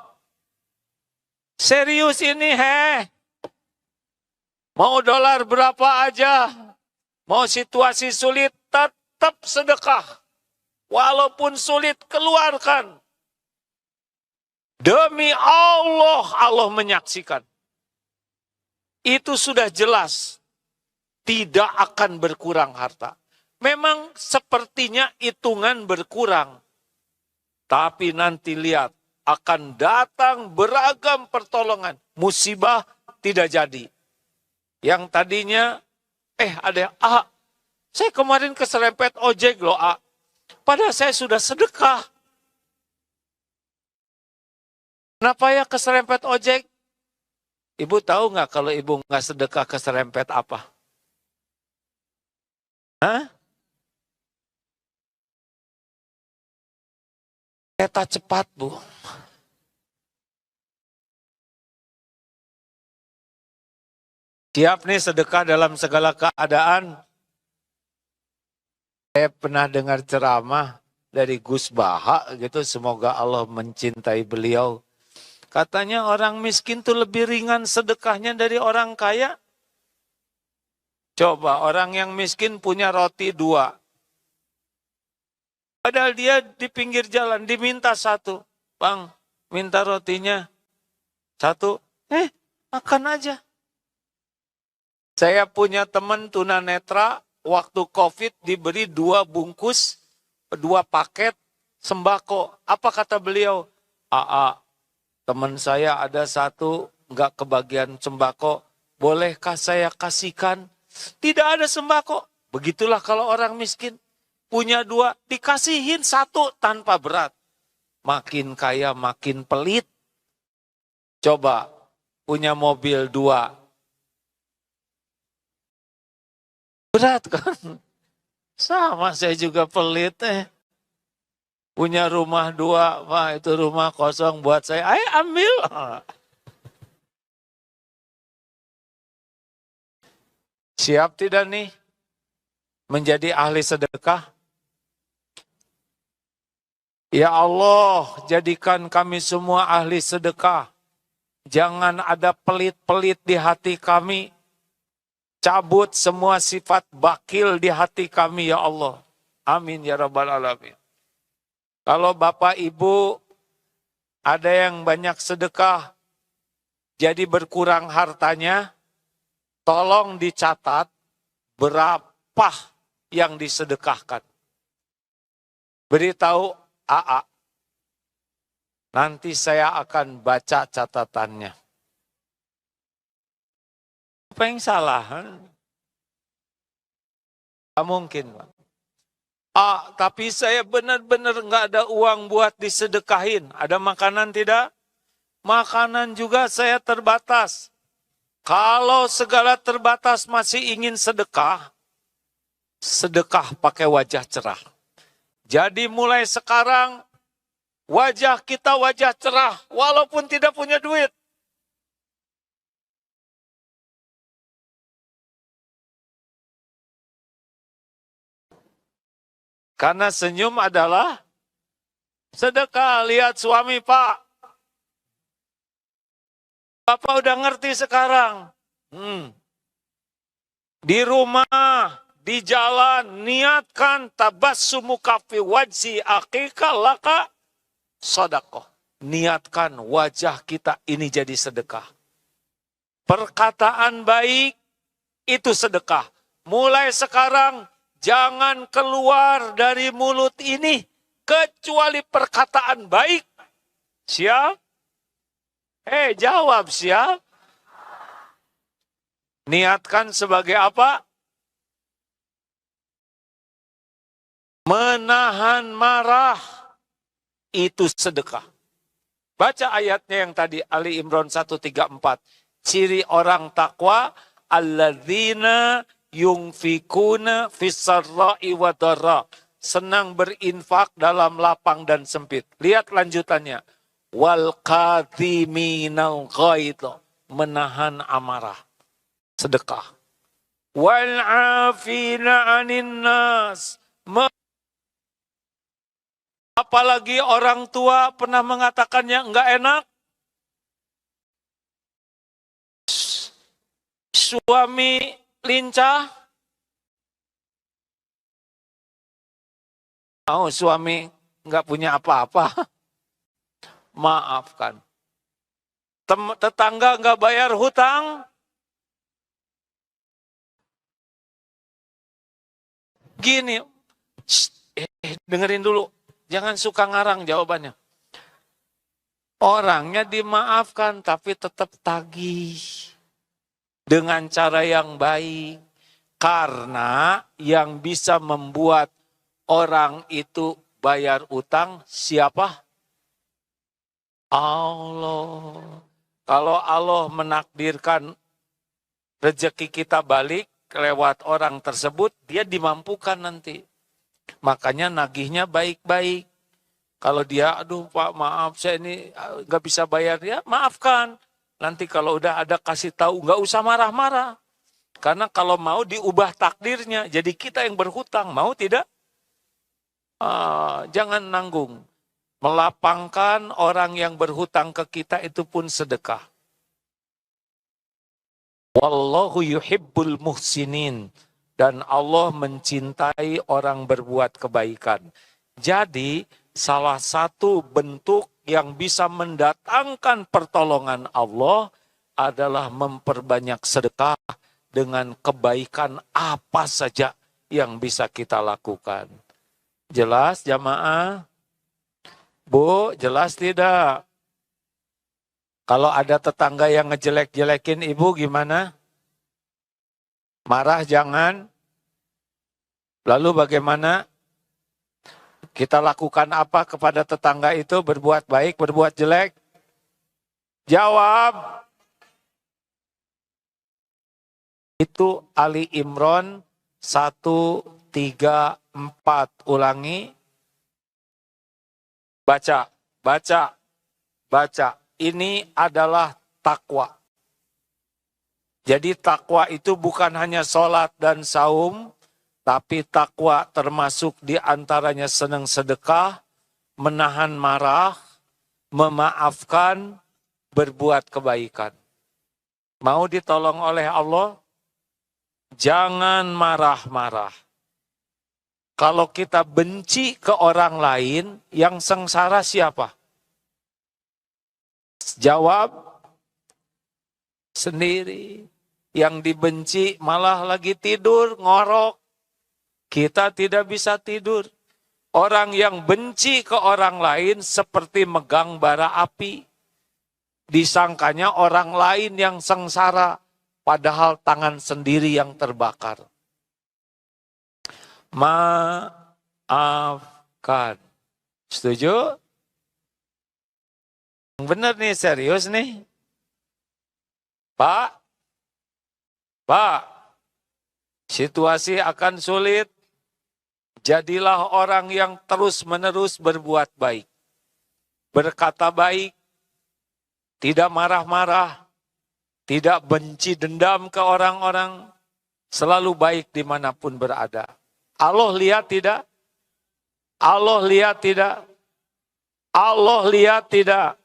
serius ini mau dolar berapa aja, mau situasi sulit tetap sedekah. Walaupun sulit keluarkan. Demi Allah, Allah menyaksikan. Itu sudah jelas. tidak akan berkurang harta. Memang sepertinya hitungan berkurang. Tapi nanti lihat, akan datang beragam pertolongan. Musibah tidak jadi. Yang tadinya, ada yang, saya kemarin keserempet ojek loh, padahal saya sudah sedekah. Kenapa ya keserempet ojek? Ibu tahu nggak kalau ibu nggak sedekah keserempet apa? Hah? Kereta cepat, Bu. Siap nih sedekah dalam segala keadaan. Saya pernah dengar ceramah dari Gus Baha gitu, semoga Allah mencintai beliau. Katanya orang miskin tuh lebih ringan sedekahnya dari orang kaya. Coba orang yang miskin punya roti 2. Padahal dia di pinggir jalan diminta 1. Bang, minta rotinya 1. Makan aja. Saya punya teman tunanetra, waktu COVID diberi 2 bungkus, 2 paket sembako. Apa kata beliau? Teman saya ada 1 nggak kebagian sembako. Bolehkah saya kasihkan? Tidak ada sembako. Begitulah kalau orang miskin. Punya 2, dikasihin 1 tanpa berat. Makin kaya makin pelit. Coba, punya mobil 2. Berat kan? Sama saya juga pelit. Punya rumah 2, wah itu rumah kosong buat saya. Ayo ambil. Siap tidak nih menjadi ahli sedekah? Ya Allah, jadikan kami semua ahli sedekah. Jangan ada pelit-pelit di hati kami. Cabut semua sifat bakil di hati kami ya Allah. Amin ya Rabbal Alamin. Kalau Bapak Ibu ada yang banyak sedekah, jadi berkurang hartanya, tolong dicatat berapa yang disedekahkan. Beritahu AA. Nanti saya akan baca catatannya. Apa yang salah? Tidak mungkin, Pak. Tapi saya benar-benar nggak ada uang buat disedekahin. Ada makanan tidak? Makanan juga saya terbatas. Kalau segala terbatas masih ingin sedekah, sedekah pakai wajah cerah. Jadi mulai sekarang, wajah kita wajah cerah, walaupun tidak punya duit. Karena senyum adalah sedekah. Lihat suami Pak. Bapak udah ngerti sekarang. Di rumah, di jalan, niatkan tabassumuka fi wajhi akhika laka sedekah. Niatkan wajah kita ini jadi sedekah. Perkataan baik itu sedekah. Mulai sekarang jangan keluar dari mulut ini kecuali perkataan baik. Siap? Jawab siap. Niatkan sebagai apa? Menahan marah. Itu sedekah. Baca ayatnya yang tadi, Ali Imran 134. Ciri orang takwa, alladzina yungfikuna fis-sarra'i wa dharra. Senang berinfak dalam lapang dan sempit. Lihat lanjutannya. Wal kadhiminal ghaidha. Menahan amarah. Sedekah. Wal afina 'anin nas. Apalagi orang tua pernah mengatakannya enggak enak. Suami lincah. Suami enggak punya apa-apa. Maafkan. Tetangga enggak bayar hutang. Gini, dengerin dulu. Jangan suka ngarang jawabannya. Orangnya dimaafkan tapi tetap tagih. Dengan cara yang baik. Karena yang bisa membuat orang itu bayar utang siapa? Allah. Kalau Allah menakdirkan rezeki kita balik lewat orang tersebut, dia dimampukan nanti. Makanya nagihnya baik-baik. Kalau dia, aduh Pak maaf saya ini nggak bisa bayar, ya maafkan. Nanti kalau udah ada kasih tahu, nggak usah marah-marah. Karena kalau mau diubah takdirnya, jadi kita yang berhutang, mau tidak? Jangan nanggung. Melapangkan orang yang berhutang ke kita itu pun sedekah. Wallahu yuhibbul muhsinin. Dan Allah mencintai orang berbuat kebaikan. Jadi salah satu bentuk yang bisa mendatangkan pertolongan Allah adalah memperbanyak sedekah dengan kebaikan apa saja yang bisa kita lakukan. Jelas jamaah? Bu, jelas tidak? Kalau ada tetangga yang ngejelek-jelekin ibu gimana? Marah jangan. Lalu bagaimana? Kita lakukan apa kepada tetangga itu? Berbuat baik, berbuat jelek? Jawab. Itu Ali Imran 134. Ulangi. Baca, baca, baca. Ini adalah takwa. Jadi takwa itu bukan hanya sholat dan saum, tapi takwa termasuk diantaranya senang sedekah, menahan marah, memaafkan, berbuat kebaikan. Mau ditolong oleh Allah? Jangan marah-marah. Kalau kita benci ke orang lain, yang sengsara siapa? Jawab sendiri. Yang dibenci malah lagi tidur, ngorok. Kita tidak bisa tidur. Orang yang benci ke orang lain seperti megang bara api. Disangkanya orang lain yang sengsara, padahal tangan sendiri yang terbakar. Maafkan. Setuju? Benar nih, serius nih. Pak, situasi akan sulit. Jadilah orang yang terus-menerus berbuat baik. Berkata baik, tidak marah-marah, tidak benci dendam ke orang-orang, selalu baik dimanapun berada. Allah lihat tidak? Allah lihat tidak? Allah lihat tidak?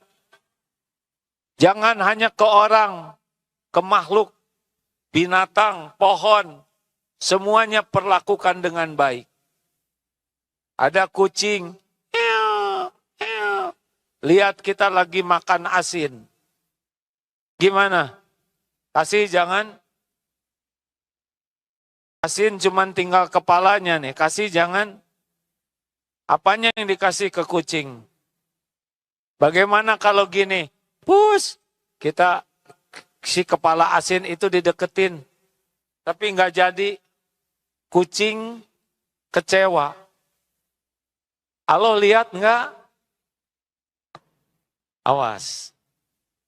Jangan hanya ke orang, ke makhluk, binatang, pohon, semuanya perlakukan dengan baik. Ada kucing, lihat kita lagi makan asin. Gimana? Kasih jangan. Asin cuman tinggal kepalanya nih, kasih jangan. Apanya yang dikasih ke kucing? Bagaimana kalau gini? Pus, kita si kepala asin itu dideketin. Tapi nggak jadi. Kucing kecewa. Allah lihat nggak? Awas.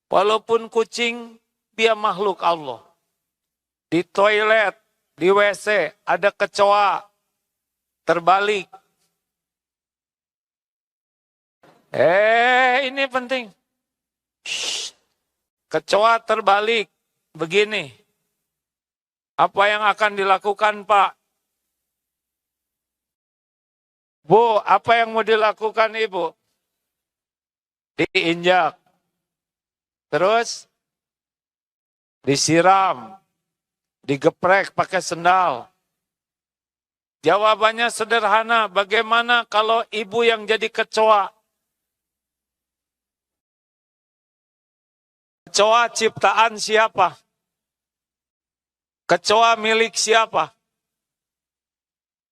Walaupun kucing, dia makhluk Allah. Di toilet, di WC, ada kecoa terbalik. Ini penting. Kecoa terbalik. Begini. Apa yang akan dilakukan, Pak? Bu, apa yang mau dilakukan Ibu? Diinjak. Terus disiram. Digeprek pakai sendal. Jawabannya sederhana. Bagaimana kalau ibu yang jadi kecoa? Kecoa ciptaan siapa? Kecoa milik siapa?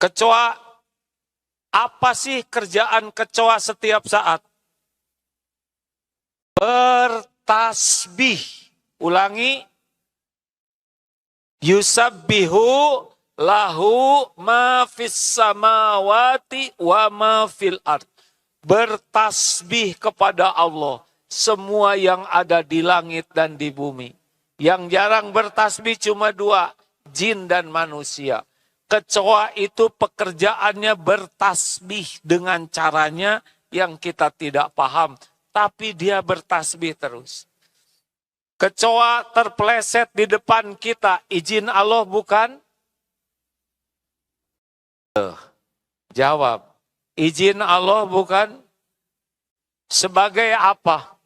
Kecoa, apa sih kerjaan kecoa setiap saat? Bertasbih. Ulangi. Yusabbihu lahu ma fis samawati wa ma fil ard. Bertasbih kepada Allah semua yang ada di langit dan di bumi. Yang jarang bertasbih cuma dua, jin dan manusia. Kecoa itu pekerjaannya bertasbih dengan caranya yang kita tidak paham. Tapi dia bertasbih terus. Kecoa terpleset di depan kita, izin Allah bukan? Jawab, izin Allah bukan? Sebagai apa?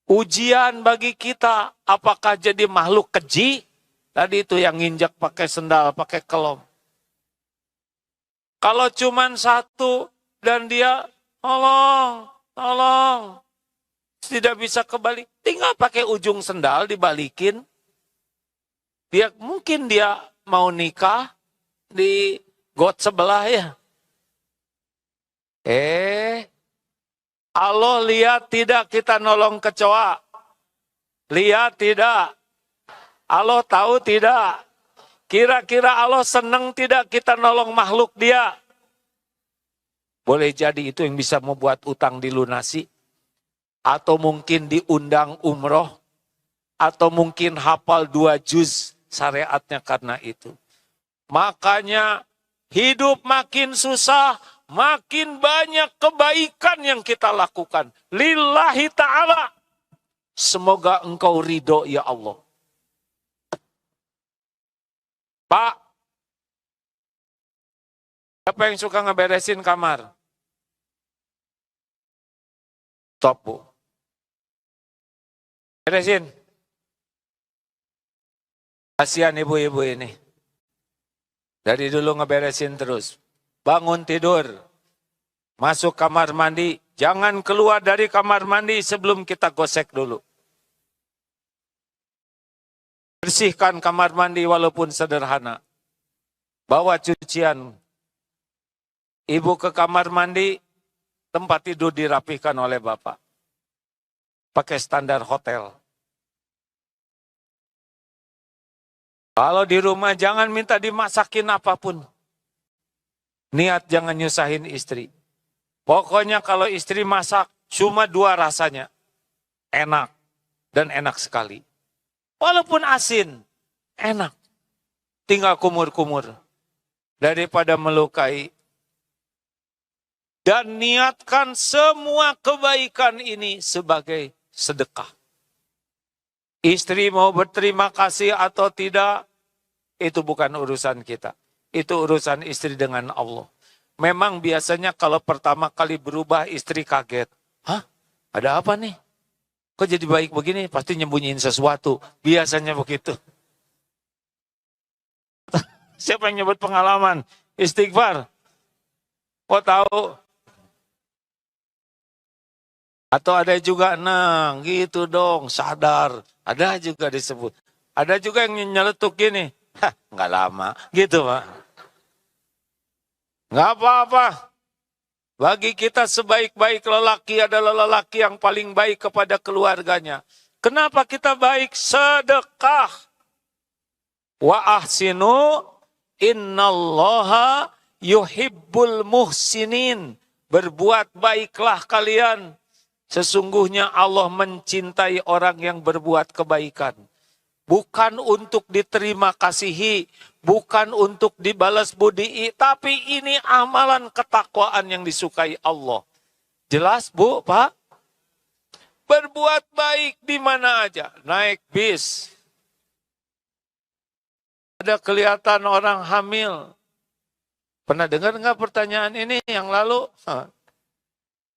Ujian bagi kita, apakah jadi makhluk keji? Tadi itu yang nginjak pakai sendal, pakai kelom. Kalau cuman satu dan dia, tolong, tidak bisa kebalik, tinggal pakai ujung sendal dibalikin. Mungkin dia mau nikah di got sebelah ya. Allah lihat tidak kita nolong kecoa? Lihat tidak? Allah tahu tidak? Kira-kira Allah senang tidak kita nolong makhluk dia? Boleh jadi itu yang bisa membuat utang dilunasi. Atau mungkin diundang umroh. Atau mungkin hafal 2 juz syariatnya karena itu. Makanya hidup makin susah, makin banyak kebaikan yang kita lakukan. Lillahi ta'ala. Semoga engkau ridho ya Allah. Pak, siapa yang suka ngeberesin kamar? Stop, Bu. Beresin. Kasihan ibu-ibu ini. Dari dulu ngeberesin terus. Bangun tidur. Masuk kamar mandi. Jangan keluar dari kamar mandi sebelum kita gosek dulu. Bersihkan kamar mandi walaupun sederhana. Bawa cucian. Ibu ke kamar mandi. Tempat tidur dirapihkan oleh bapak. Pakai standar hotel. Kalau di rumah jangan minta dimasakin apapun. Niat jangan nyusahin istri. Pokoknya kalau istri masak cuma 2 rasanya. Enak dan enak sekali. Walaupun asin, enak. Tinggal kumur-kumur. Daripada melukai. Dan niatkan semua kebaikan ini sebagai sedekah. Istri mau berterima kasih atau tidak, itu bukan urusan kita. Itu urusan istri dengan Allah. Memang biasanya kalau pertama kali berubah istri kaget. Hah? Ada apa nih? Kok jadi baik begini? Pasti nyembunyiin sesuatu. Biasanya begitu. Siapa yang nyebut pengalaman? Istighfar. Kok tahu? Atau ada juga, nah gitu dong, sadar. Ada juga disebut. Ada juga yang nyeletuk gini. Hah, nggak lama. Gitu Pak. Nggak apa-apa. Bagi kita sebaik-baik lelaki adalah lelaki yang paling baik kepada keluarganya. Kenapa kita baik? Sedekah. Wa ahsinu innallaha yuhibbul muhsinin. Berbuat baiklah kalian. Sesungguhnya Allah mencintai orang yang berbuat kebaikan. Bukan untuk diterima kasihi, bukan untuk dibalas budi, tapi ini amalan ketakwaan yang disukai Allah. Jelas Bu, Pak? Berbuat baik di mana aja, naik bis. Ada kelihatan orang hamil. Pernah dengar nggak pertanyaan ini yang lalu?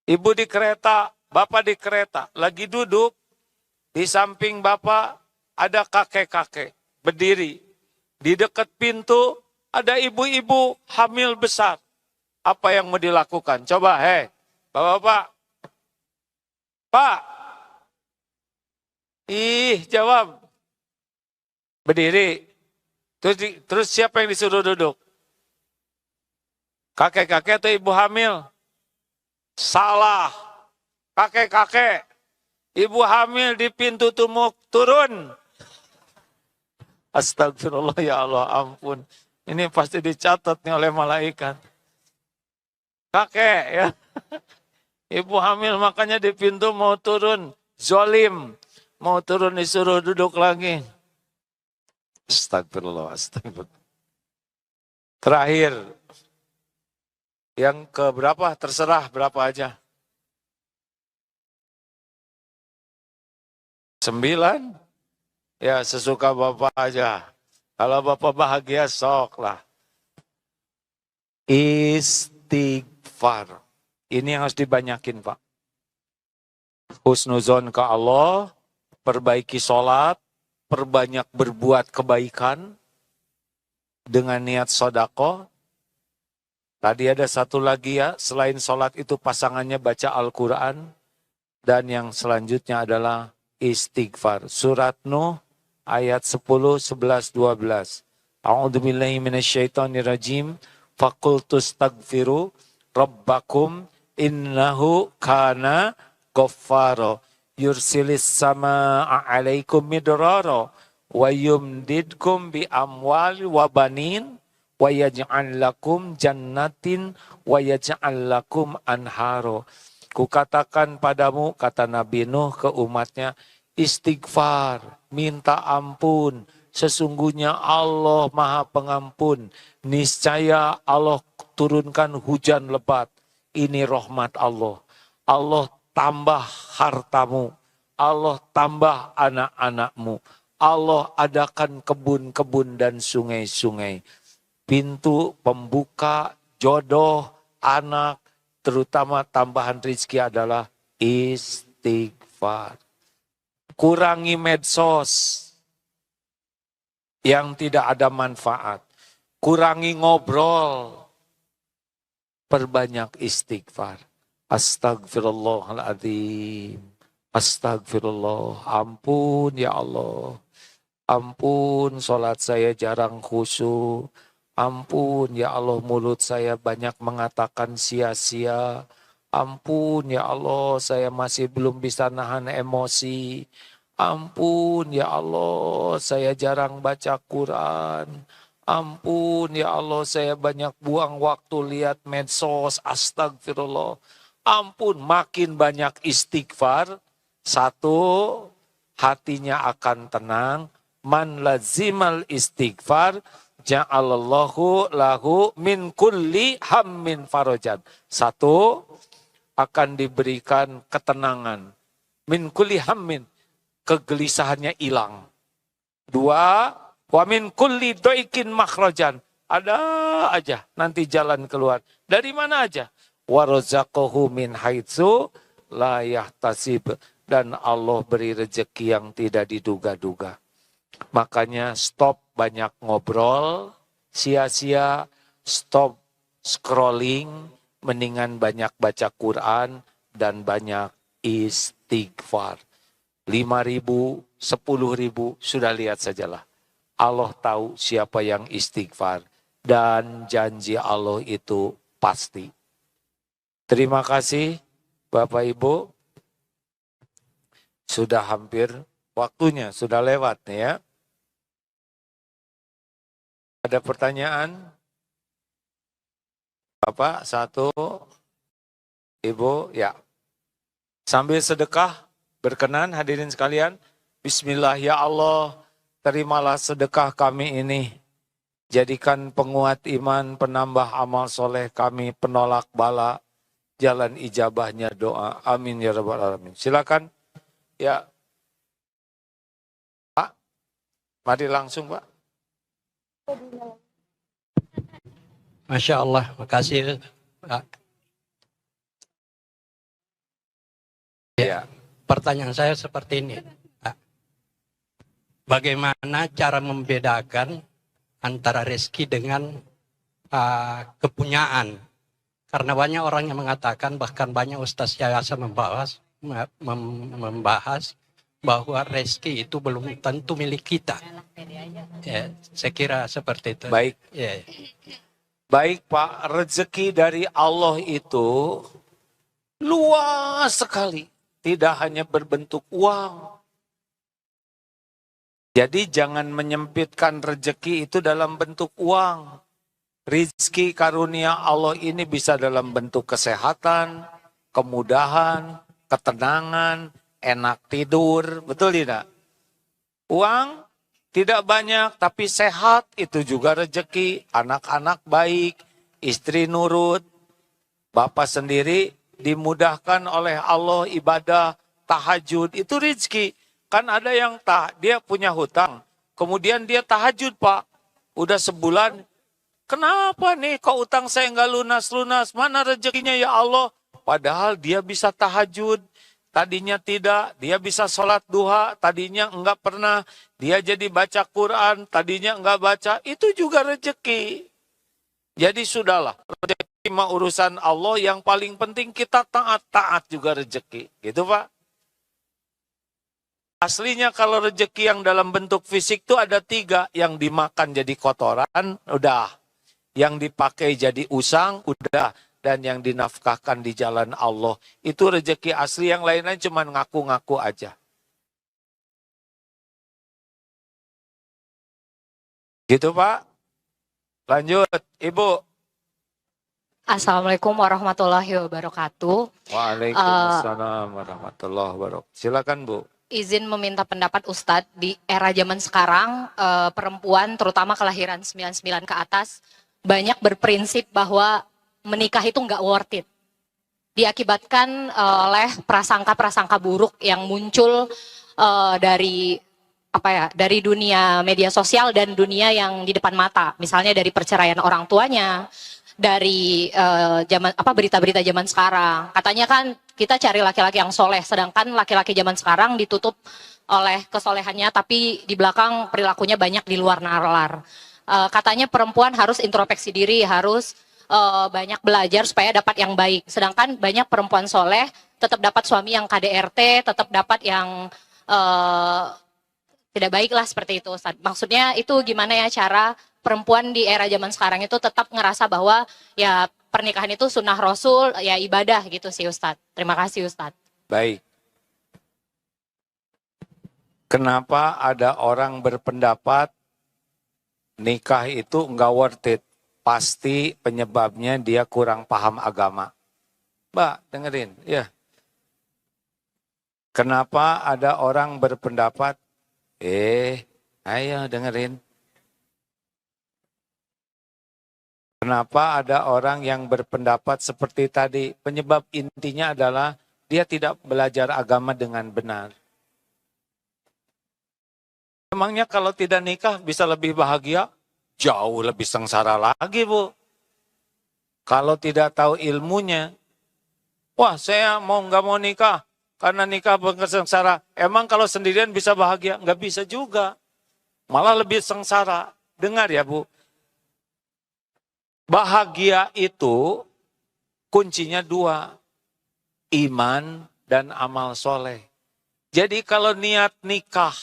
Ibu di kereta, bapak di kereta, lagi duduk, di samping bapak ada kakek-kakek berdiri. Di dekat pintu ada ibu-ibu hamil besar. Apa yang mau dilakukan? Coba, bapak-bapak. Pak. Jawab. Berdiri. Terus siapa yang disuruh duduk? Kakek-kakek atau ibu hamil? Salah. Kakek-kakek. Ibu hamil di pintu tumuk turun. Astagfirullah ya Allah, ampun. Ini pasti dicatat nih oleh malaikat. Kakek ya. Ibu hamil makanya di pintu mau turun. Zolim. Mau turun disuruh duduk lagi. Astagfirullah, astagfirullah. Terakhir. Yang keberapa? Terserah berapa aja. 9. Ya sesuka Bapak aja. Kalau Bapak bahagia sok lah. Istighfar. Ini yang harus dibanyakin Pak. Husnuzon ke Allah, perbaiki sholat, perbanyak berbuat kebaikan dengan niat sodako. Tadi ada satu lagi ya, selain sholat itu pasangannya baca Al-Quran. Dan yang selanjutnya adalah istighfar. Surat Nuh ayat 10, 11, 12. A'udzubillahi minasyaitonirrajim. Fakultus tagfiru rabbakum innahu kana ghaffaro yursilis sama'a alaikum midrara wa yumdidkum bi amwali wa banin wa yaj'al lakum jannatin wa yaj'al lakum anharo. Kukatakan padamu, kata Nabi Nuh ke umatnya, istighfar, minta ampun. Sesungguhnya Allah Maha Pengampun. Niscaya Allah turunkan hujan lebat. Ini rahmat Allah. Allah tambah hartamu. Allah tambah anak-anakmu. Allah adakan kebun-kebun dan sungai-sungai. Pintu pembuka jodoh, anak, terutama tambahan rezeki adalah istighfar. Kurangi medsos yang tidak ada manfaat. Kurangi ngobrol. Perbanyak istighfar. Astagfirullahaladzim. Astagfirullah. Ampun ya Allah. Ampun sholat saya jarang khusyuk. Ampun ya Allah, mulut saya banyak mengatakan sia-sia. Ampun ya Allah, saya masih belum bisa nahan emosi. Ampun ya Allah, saya jarang baca Quran. Ampun ya Allah, saya banyak buang waktu lihat medsos. Astagfirullah. Ampun, makin banyak istighfar. Satu, hatinya akan tenang. Man lazimal istighfar ja'alallahu lahu min kulli hammin farajan. Satu, akan diberikan ketenangan. Min kulli hammin, kegelisahannya hilang. Dua, wa min kulli doikin makhrajan. Ada aja nanti jalan keluar. Dari mana aja? Wa razaqahu min haitsu la yahtasib. Dan Allah beri rezeki yang tidak diduga-duga. Makanya stop banyak ngobrol, sia-sia, stop scrolling, mendingan banyak baca Quran dan banyak istighfar. 5.000, 10.000, sudah lihat sajalah. Allah tahu siapa yang istighfar dan janji Allah itu pasti. Terima kasih Bapak Ibu. Sudah hampir waktunya, sudah lewat nih ya. Ada pertanyaan? Bapak, satu. Ibu, ya. Sambil sedekah, berkenan hadirin sekalian. Bismillah ya Allah, terimalah sedekah kami ini. Jadikan penguat iman, penambah amal soleh kami, penolak bala, jalan ijabahnya doa. Amin ya rabbal alamin. Silakan. Ya. Pak, mari langsung Pak. Masya Allah, makasih Pak. Ya, pertanyaan saya seperti ini. Pak. Bagaimana cara membedakan antara rezeki dengan kepunyaan? Karena banyak orang yang mengatakan, bahkan banyak Ustaz Yayasa membahas bahwa rezeki itu belum tentu milik kita. Ya, saya kira seperti itu. Baik. Ya. Baik Pak, rezeki dari Allah itu luas sekali. Tidak hanya berbentuk uang. Jadi jangan menyempitkan rezeki itu dalam bentuk uang. Rizki karunia Allah ini bisa dalam bentuk kesehatan, kemudahan, ketenangan, enak tidur. Betul tidak? Uang tidak banyak tapi sehat itu juga rezeki. Anak-anak baik, istri nurut. Bapak sendiri dimudahkan oleh Allah ibadah tahajud. Itu rezeki. Kan ada yang dia punya hutang. Kemudian dia tahajud Pak. Udah sebulan. Kenapa nih kok utang saya nggak lunas-lunas? Mana rezekinya ya Allah? Padahal dia bisa tahajud. Tadinya tidak, dia bisa sholat duha, tadinya enggak pernah. Dia jadi baca Quran, tadinya enggak baca. Itu juga rezeki. Jadi sudahlah, rezeki mah urusan Allah. Yang paling penting kita taat juga rezeki. Gitu Pak. Aslinya kalau rezeki yang dalam bentuk fisik itu ada 3. Yang dimakan jadi kotoran, udah. Yang dipakai jadi usang, udah. Dan yang dinafkahkan di jalan Allah. Itu rezeki asli, yang lain-lain cuma ngaku-ngaku aja. Gitu Pak. Lanjut, Ibu. Assalamualaikum warahmatullahi wabarakatuh. Waalaikumsalam warahmatullahi wabarakatuh. Silakan Bu. Izin meminta pendapat Ustadz, di era zaman sekarang, perempuan terutama kelahiran 99 ke atas, banyak berprinsip bahwa menikah itu nggak worth it. Diakibatkan oleh prasangka-prasangka buruk yang muncul dari dari dunia media sosial dan dunia yang di depan mata. Misalnya dari perceraian orang tuanya, dari berita-berita zaman sekarang. Katanya kan kita cari laki-laki yang soleh, sedangkan laki-laki zaman sekarang ditutup oleh kesolehannya, tapi di belakang perilakunya banyak di luar nalar. Katanya perempuan harus introspeksi diri, harus banyak belajar supaya dapat yang baik. Sedangkan banyak perempuan soleh tetap dapat suami yang KDRT, tetap dapat yang tidak baik lah seperti itu, Ustaz. Maksudnya itu gimana ya cara perempuan di era zaman sekarang itu tetap ngerasa bahwa ya pernikahan itu sunnah Rasul, ya ibadah gitu sih Ustaz. Terima kasih Ustaz. Baik. Kenapa ada orang berpendapat nikah itu enggak worth it? Pasti penyebabnya dia kurang paham agama. Mbak, dengerin, ya. Kenapa ada orang berpendapat, ayo dengerin. Kenapa ada orang yang berpendapat seperti tadi? Penyebab intinya adalah dia tidak belajar agama dengan benar. Emangnya kalau tidak nikah bisa lebih bahagia? Jauh lebih sengsara lagi, Bu. Kalau tidak tahu ilmunya, wah saya nggak mau nikah, karena nikah bersengsara. Emang kalau sendirian bisa bahagia? Nggak bisa juga. Malah lebih sengsara. Dengar ya Bu. Bahagia itu kuncinya 2. Iman dan amal soleh. Jadi kalau niat nikah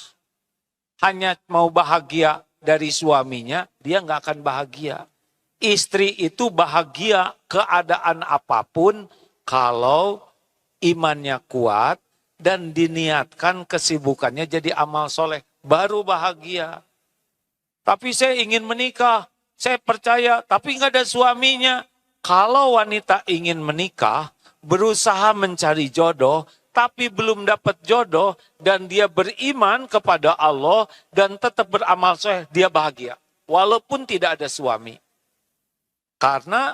hanya mau bahagia dari suaminya, dia nggak akan bahagia. Istri itu bahagia keadaan apapun kalau imannya kuat dan diniatkan kesibukannya jadi amal soleh. Baru bahagia. Tapi saya ingin menikah, saya percaya, tapi nggak ada suaminya. Kalau wanita ingin menikah, berusaha mencari jodoh, tapi belum dapat jodoh, dan dia beriman kepada Allah, dan tetap beramal soleh, dia bahagia. Walaupun tidak ada suami. Karena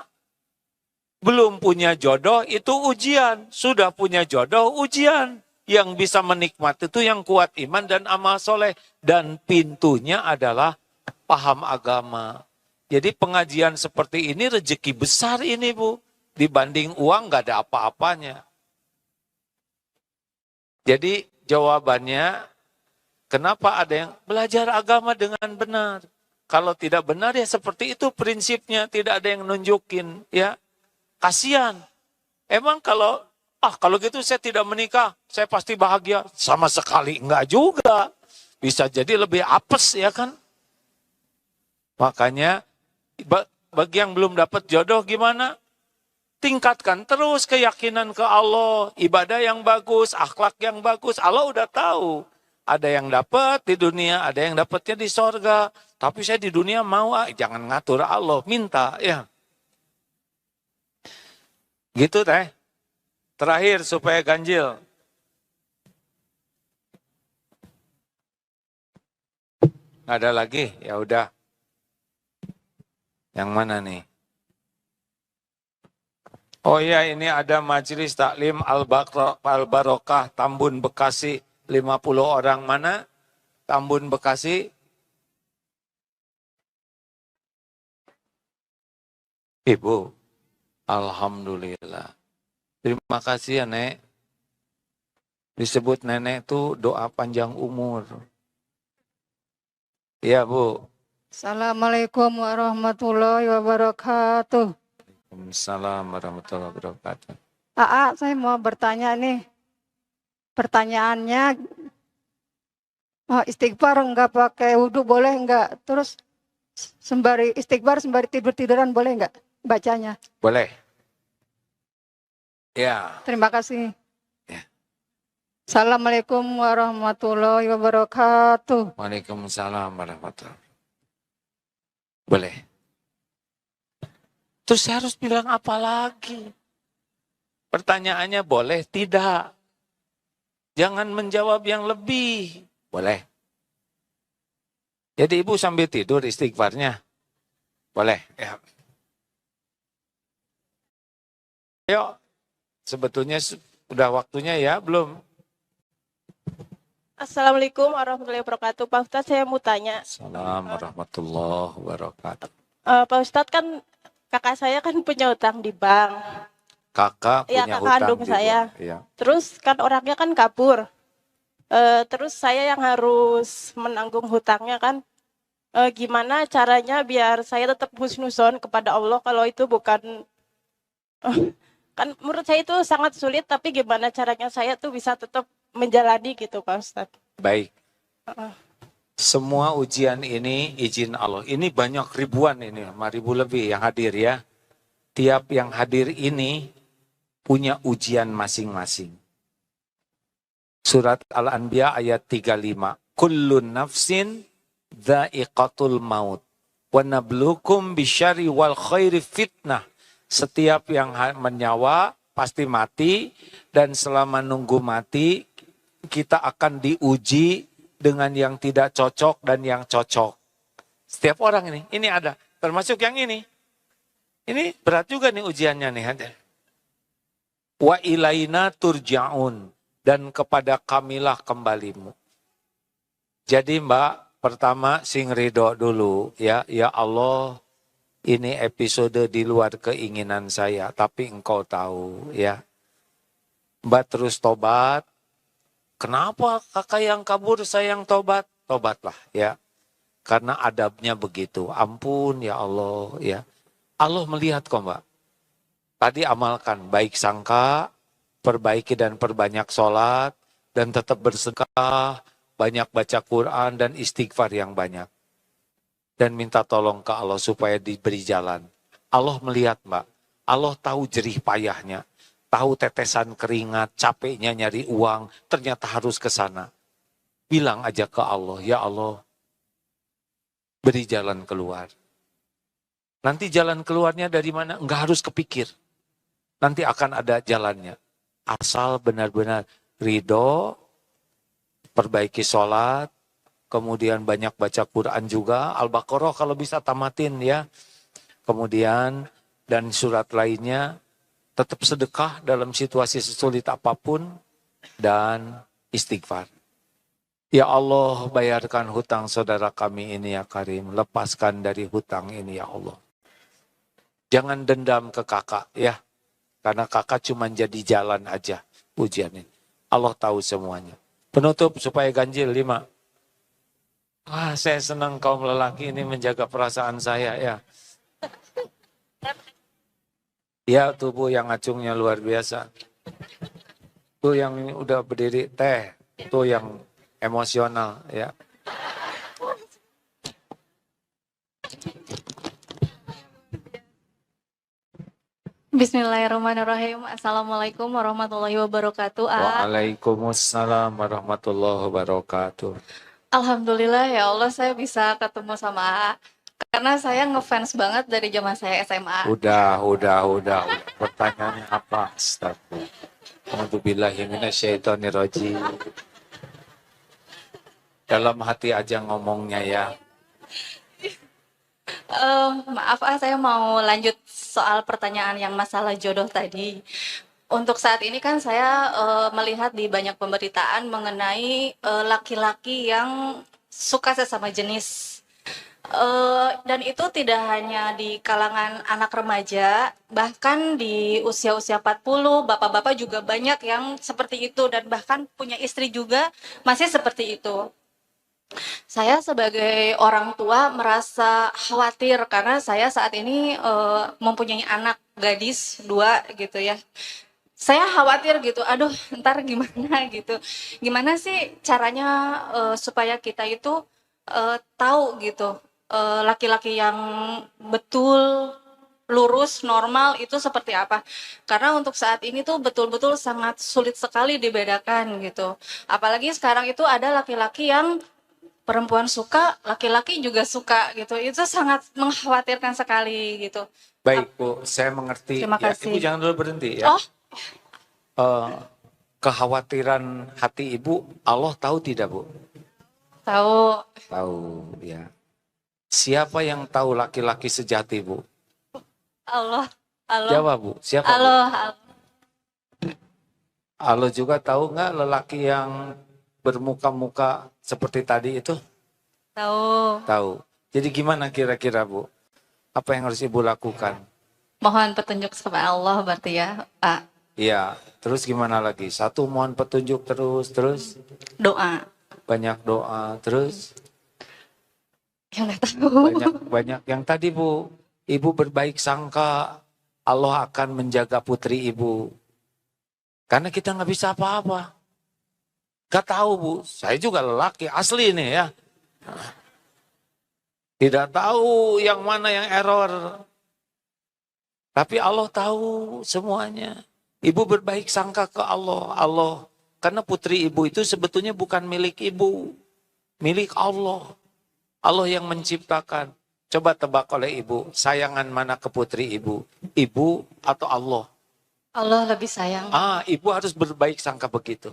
belum punya jodoh itu ujian. Sudah punya jodoh ujian. Yang bisa menikmati itu yang kuat iman dan amal soleh. Dan pintunya adalah paham agama. Jadi pengajian seperti ini rezeki besar ini Bu. Dibanding uang gak ada apa-apanya. Jadi jawabannya, kenapa ada yang belajar agama dengan benar? Kalau tidak benar ya seperti itu prinsipnya, tidak ada yang nunjukin ya. Kasihan. Emang kalau gitu saya tidak menikah, saya pasti bahagia. Sama sekali enggak juga. Bisa jadi lebih apes ya kan. Makanya bagi yang belum dapat jodoh gimana? Tingkatkan terus keyakinan ke Allah, ibadah yang bagus, akhlak yang bagus. Allah udah tahu. Ada yang dapat di dunia, ada yang dapatnya di sorga. Tapi saya di dunia mau, jangan ngatur Allah, minta ya. Gitu teh. Terakhir supaya ganjil. Nggak ada lagi, ya udah. Yang mana nih? Oh iya, ini ada majelis taklim Al-Barokah Tambun Bekasi 50 orang. Mana? Tambun Bekasi. Ibu. Alhamdulillah. Terima kasih ya, Nek. Disebut nenek itu doa panjang umur. Iya, Bu. Assalamualaikum warahmatullahi wabarakatuh. Waalaikumsalam warahmatullahi wabarakatuh. Saya mau bertanya nih. Pertanyaannya, istighfar enggak pakai wudhu boleh enggak? Terus sembari istighfar sembari tidur-tiduran boleh enggak bacanya? Boleh. Ya. Terima kasih. Ya. Assalamualaikum warahmatullahi wabarakatuh. Waalaikumsalam warahmatullahi wabarakatuh. Boleh. Terus saya harus bilang apa lagi? Pertanyaannya boleh, tidak. Jangan menjawab yang lebih. Boleh. Jadi ibu sambil tidur istighfarnya. Boleh. Ya. Ayo. Sebetulnya sudah waktunya ya, belum? Assalamualaikum warahmatullahi wabarakatuh. Pak Ustadz, saya mau tanya. Assalamualaikum warahmatullahi wabarakatuh. Pak Ustadz, kan kakak saya kan punya utang di bank. Kakak Iya, punya kakak hutang kandung di saya. bank. Ya. Terus kan orangnya kan kabur. Terus saya yang harus menanggung hutangnya kan. Gimana caranya biar saya tetap husnuzon kepada Allah kalau itu bukan... kan menurut saya itu sangat sulit, tapi gimana caranya saya tuh bisa tetap menjalani gitu Pak Ustadz. Baik. Semua ujian ini izin Allah. Ini banyak ribuan ini, 5.000 lebih yang hadir ya. Tiap yang hadir ini punya ujian masing-masing. Surat Al-Anbiya ayat 35. Kullun nafsin dha'iqatul maut. Wa nablukum bisyari wal khairi fitnah. Setiap yang menyawa pasti mati. Dan selama nunggu mati, kita akan diuji dengan yang tidak cocok dan yang cocok. Setiap orang ini ada. Termasuk yang ini. Ini berat juga nih ujiannya nih. Wa ilaina turja'un. Dan kepada kamilah kembalimu. Jadi Mbak, pertama sing ridho dulu. Ya Allah, ini episode di luar keinginan saya. Tapi engkau tahu ya. Mbak terus tobat. Kenapa kakak yang kabur saya yang tobat? Tobatlah ya. Karena adabnya begitu. Ampun ya Allah ya. Allah melihat kok Mbak. Tadi amalkan baik sangka, perbaiki dan perbanyak sholat, dan tetap bersedekah, banyak baca Quran dan istighfar yang banyak. Dan minta tolong ke Allah supaya diberi jalan. Allah melihat Mbak. Allah tahu jerih payahnya. Tahu tetesan keringat, capeknya nyari uang, ternyata harus ke sana. Bilang aja ke Allah, ya Allah, beri jalan keluar. Nanti jalan keluarnya dari mana? Enggak harus kepikir. Nanti akan ada jalannya. Asal benar-benar ridho, perbaiki sholat, kemudian banyak baca Quran juga, Al-Baqarah kalau bisa tamatin ya. Kemudian dan surat lainnya, tetap sedekah dalam situasi sesulit apapun, dan istighfar. Ya Allah, bayarkan hutang saudara kami ini ya Karim. Lepaskan dari hutang ini ya Allah. Jangan dendam ke kakak ya. Karena kakak cuma jadi jalan aja ujian ini. Allah tahu semuanya. Penutup supaya ganjil 5. Wah, saya senang kaum lelaki ini menjaga perasaan saya ya. Ya, tubuh yang acungnya luar biasa. Tuh yang udah berdiri teh, tuh yang emosional ya. Bismillahirrahmanirrahim. Assalamualaikum warahmatullahi wabarakatuh. Waalaikumsalam warahmatullahi wabarakatuh. Alhamdulillah ya Allah saya bisa ketemu sama A. Karena saya ngefans banget dari zaman saya SMA. Udah. Pertanyaannya apa? Astagfirullah. Alhamdulillahi minasyaitonirrajim. Dalam hati aja ngomongnya ya. Maaf saya mau lanjut soal pertanyaan yang masalah jodoh tadi. Untuk saat ini kan saya melihat di banyak pemberitaan mengenai laki-laki yang suka sesama jenis. Dan itu tidak hanya di kalangan anak remaja, bahkan di usia-usia 40, bapak-bapak juga banyak yang seperti itu dan bahkan punya istri juga masih seperti itu. Saya sebagai orang tua merasa khawatir karena saya saat ini mempunyai anak gadis 2 gitu ya. Saya khawatir gitu, aduh ntar gimana gitu. Gimana sih caranya supaya kita itu tahu gitu laki-laki yang betul lurus, normal itu seperti apa. Karena untuk saat ini tuh betul-betul sangat sulit sekali dibedakan gitu. Apalagi sekarang itu ada laki-laki yang perempuan suka, laki-laki juga suka gitu. Itu sangat mengkhawatirkan sekali gitu. Baik Bu, saya mengerti. Terima Ya, kasih. Ibu jangan dulu berhenti ya. Oh, Kekhawatiran hati Ibu, Allah tahu tidak Bu? tahu. Tahu ya. Siapa yang tahu laki-laki sejati Bu? Allah. Jawab Bu, siapa Bu? Allah. Allah juga tahu nggak lelaki yang bermuka-muka seperti tadi itu? Tahu. Tahu. Jadi gimana kira-kira Bu? Apa yang harus Ibu lakukan? Mohon petunjuk sama Allah berarti ya, Pak. Iya, terus gimana lagi? Satu, mohon petunjuk terus. Doa. Banyak doa, terus Yang nggak tahu. banyak yang tadi Bu. Ibu berbaik sangka Allah akan menjaga putri Ibu. Karena kita nggak bisa apa-apa. Gak tahu Bu, saya juga lelaki asli nih ya. Tidak tahu yang mana yang error. Tapi Allah tahu semuanya. Ibu berbaik sangka ke Allah. Karena putri Ibu itu sebetulnya bukan milik Ibu. Milik Allah. Allah yang menciptakan. Coba tebak oleh Ibu, sayangan mana ke putri Ibu? Ibu atau Allah? Allah lebih sayang. Ibu harus berbaik sangka begitu.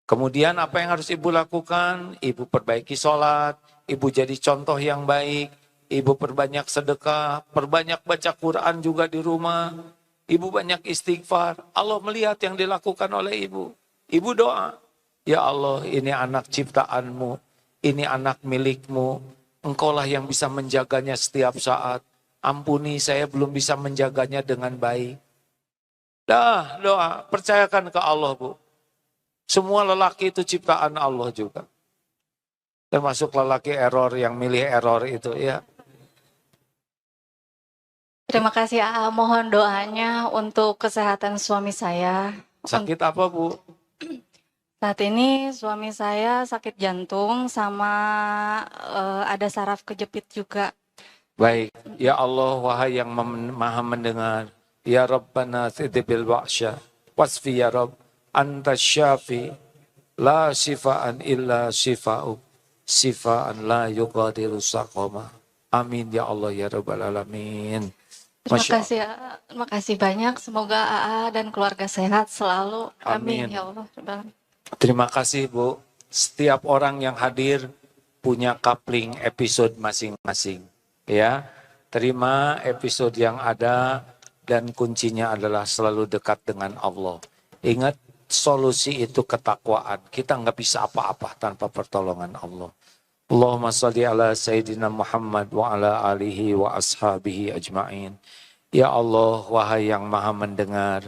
Kemudian apa yang harus Ibu lakukan? Ibu perbaiki sholat, Ibu jadi contoh yang baik, Ibu perbanyak sedekah, perbanyak baca Quran juga di rumah, Ibu banyak istighfar. Allah melihat yang dilakukan oleh Ibu. Ibu doa, ya Allah ini anak ciptaanmu, ini anak milikmu, Engkaulah yang bisa menjaganya setiap saat. Ampuni saya belum bisa menjaganya dengan baik. Dah doa, percayakan ke Allah Bu. Semua lelaki itu ciptaan Allah juga. Termasuk lelaki error yang milih error itu ya. Terima kasih AA. Mohon doanya untuk kesehatan suami saya. Sakit apa Bu? Saat ini suami saya sakit jantung sama ada saraf kejepit juga. Baik, ya Allah wahai yang maha mendengar. Ya Rabbana thidibil ba'sya. Wasfi ya Rabb. Anta syafi. La shifaan illa shifa'u. Shifaan la yuqadiru saqama. Amin ya Allah ya Rabbal Alamin. Terima kasih banyak. Semoga AA dan keluarga sehat selalu. Amin, Amin. ya Allah. Terima kasih Bu. Setiap orang yang hadir punya coupling episode masing-masing. Ya, terima episode yang ada dan kuncinya adalah selalu dekat dengan Allah. Ingat, solusi itu ketakwaan. Kita nggak bisa apa-apa tanpa pertolongan Allah. Allahumma salli ala Sayyidina Muhammad wa ala alihi wa ashabihi ajma'in. Ya Allah, wahai yang maha mendengar,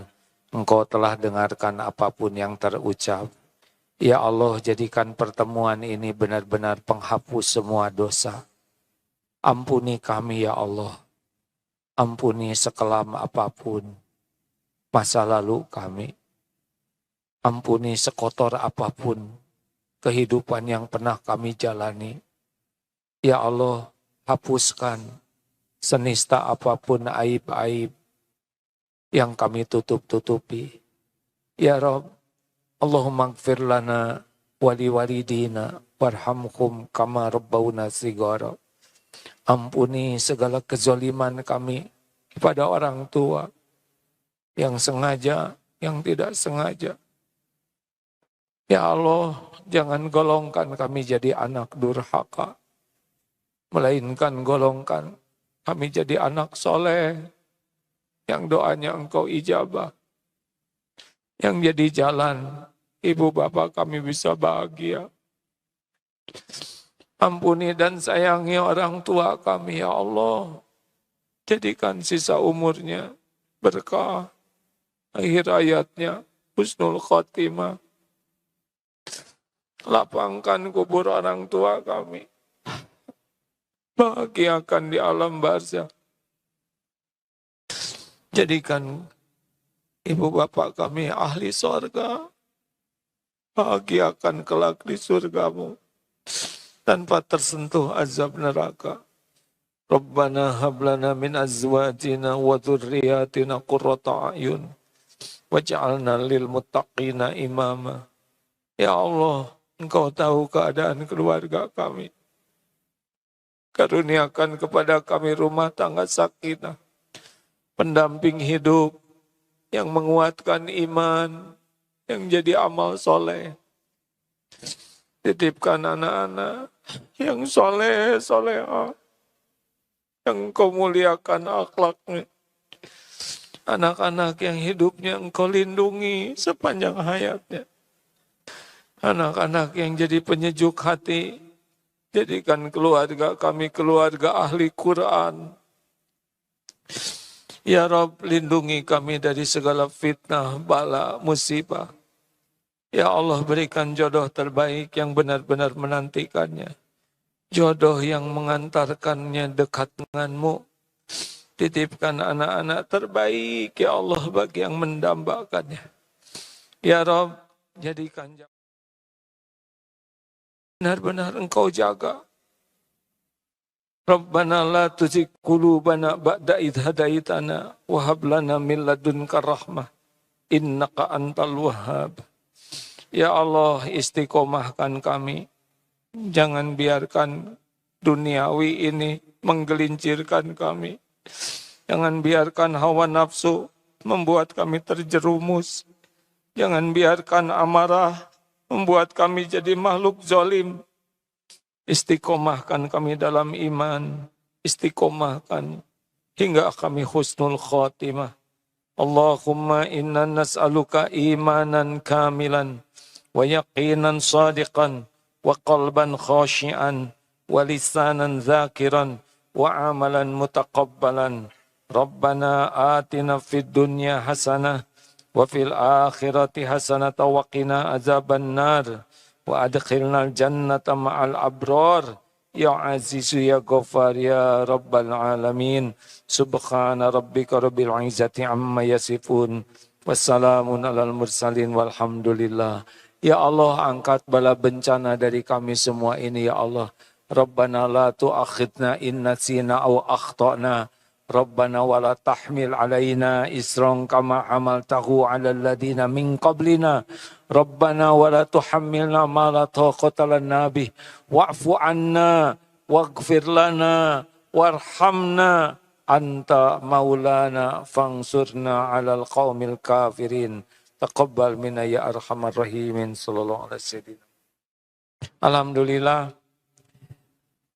Engkau telah dengarkan apapun yang terucap. Ya Allah, jadikan pertemuan ini benar-benar penghapus semua dosa. Ampuni kami ya Allah. Ampuni sekelam apapun masa lalu kami. Ampuni sekotor apapun kehidupan yang pernah kami jalani. Ya Allah, hapuskan senista apapun aib-aib yang kami tutup-tutupi. Ya Rabb, Allahumma gfir lana wali walidina warhamhum kama rabbawna sigara. Ampuni segala kezoliman kami kepada orang tua, yang sengaja, yang tidak sengaja. Ya Allah, jangan golongkan kami jadi anak durhaka, melainkan golongkan kami jadi anak soleh, yang doanya Engkau ijabah, yang jadi jalan ibu bapak kami bisa bahagia. Ampuni dan sayangi orang tua kami, ya Allah. Jadikan sisa umurnya berkah, akhir hayatnya husnul khotimah. Lapangkan kubur orang tua kami. Bahagiakan di alam barzakh. Jadikan ibu bapak kami ahli surga. Bahagiakan kelak di surgamu tanpa tersentuh azab neraka. Rabbana hablana min azwajina wa dhurriyyatina qurrata a'yun waj'alna lil muttaqina imama. Ya Allah, Engkau tahu keadaan keluarga kami. Karuniakan kepada kami rumah tangga sakinah, pendamping hidup yang menguatkan iman, yang jadi amal soleh. Titipkan anak-anak yang soleh, solehah, yang Engkau muliakan akhlaknya. Anak-anak yang hidupnya Engkau lindungi sepanjang hayatnya. Anak-anak yang jadi penyejuk hati. Jadikan keluarga kami keluarga ahli Quran. Ya Rabb, lindungi kami dari segala fitnah, bala, musibah. Ya Allah, berikan jodoh terbaik yang benar-benar menantikannya. Jodoh yang mengantarkannya dekat denganmu. Titipkan anak-anak terbaik, ya Allah, bagi yang mendambakannya. Ya Rabb, jadikan benar-benar Engkau jaga. Rabbana la tuzigh qulubana ba'da idh hadaitana wa hab lana min ladunka rahmah innaka antal wahhab. Ya Allah, istiqomahkan kami. Jangan biarkan duniawi ini menggelincirkan kami. Jangan biarkan hawa nafsu membuat kami terjerumus. Jangan biarkan amarah membuat kami jadi makhluk zalim. Istiqomahkan kami dalam iman. Istiqomahkan hingga kami husnul khotimah. Allahumma inna nas'aluka imanan kamilan wa yaqinan sadiqan wa qalban khashi'an wa lisanan zakiran wa amalan mutaqabbalan. Rabbana atina fid dunya hasanah wa fil akhirati hasanata wa qina azaban nar wa adkhilnal jannata ma'al abrar ya azizu ya ghafar ya rabbal alamin. Subhana rabbika rabbil izzati amma yasifun wassalamun alal mursalin walhamdulillah. Ya Allah, angkat bala bencana dari kami semua ini, ya Allah. Rabbana la tu'akhidna in nasina aw akhtana. Rabbana wa la tahmil alaina isran kama hamaltahu ala alladhina min qablina. Rabbana wa la tuhammilna ma la taqata lana bih. Wa'fu anna waghfir lana warhamna anta maulana fangsurna 'alal qaumil kafirin. Taqabbal minna ya arhamar rahimin sallallahu alaihi wasallam. Alhamdulillah,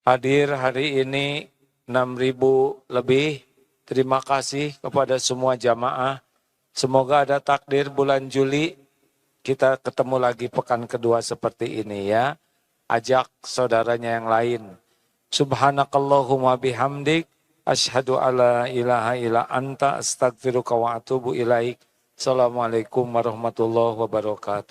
hadir hari ini 6.000 lebih. Terima kasih kepada semua jamaah. Semoga ada takdir bulan Juli kita ketemu lagi pekan kedua seperti ini ya. Ajak saudaranya yang lain. Subhanakallahumma bihamdik asyhadu alla ilaha illa anta astaghfiruka wa atubu ilaik. Assalamualaikum warahmatullahi wabarakatuh.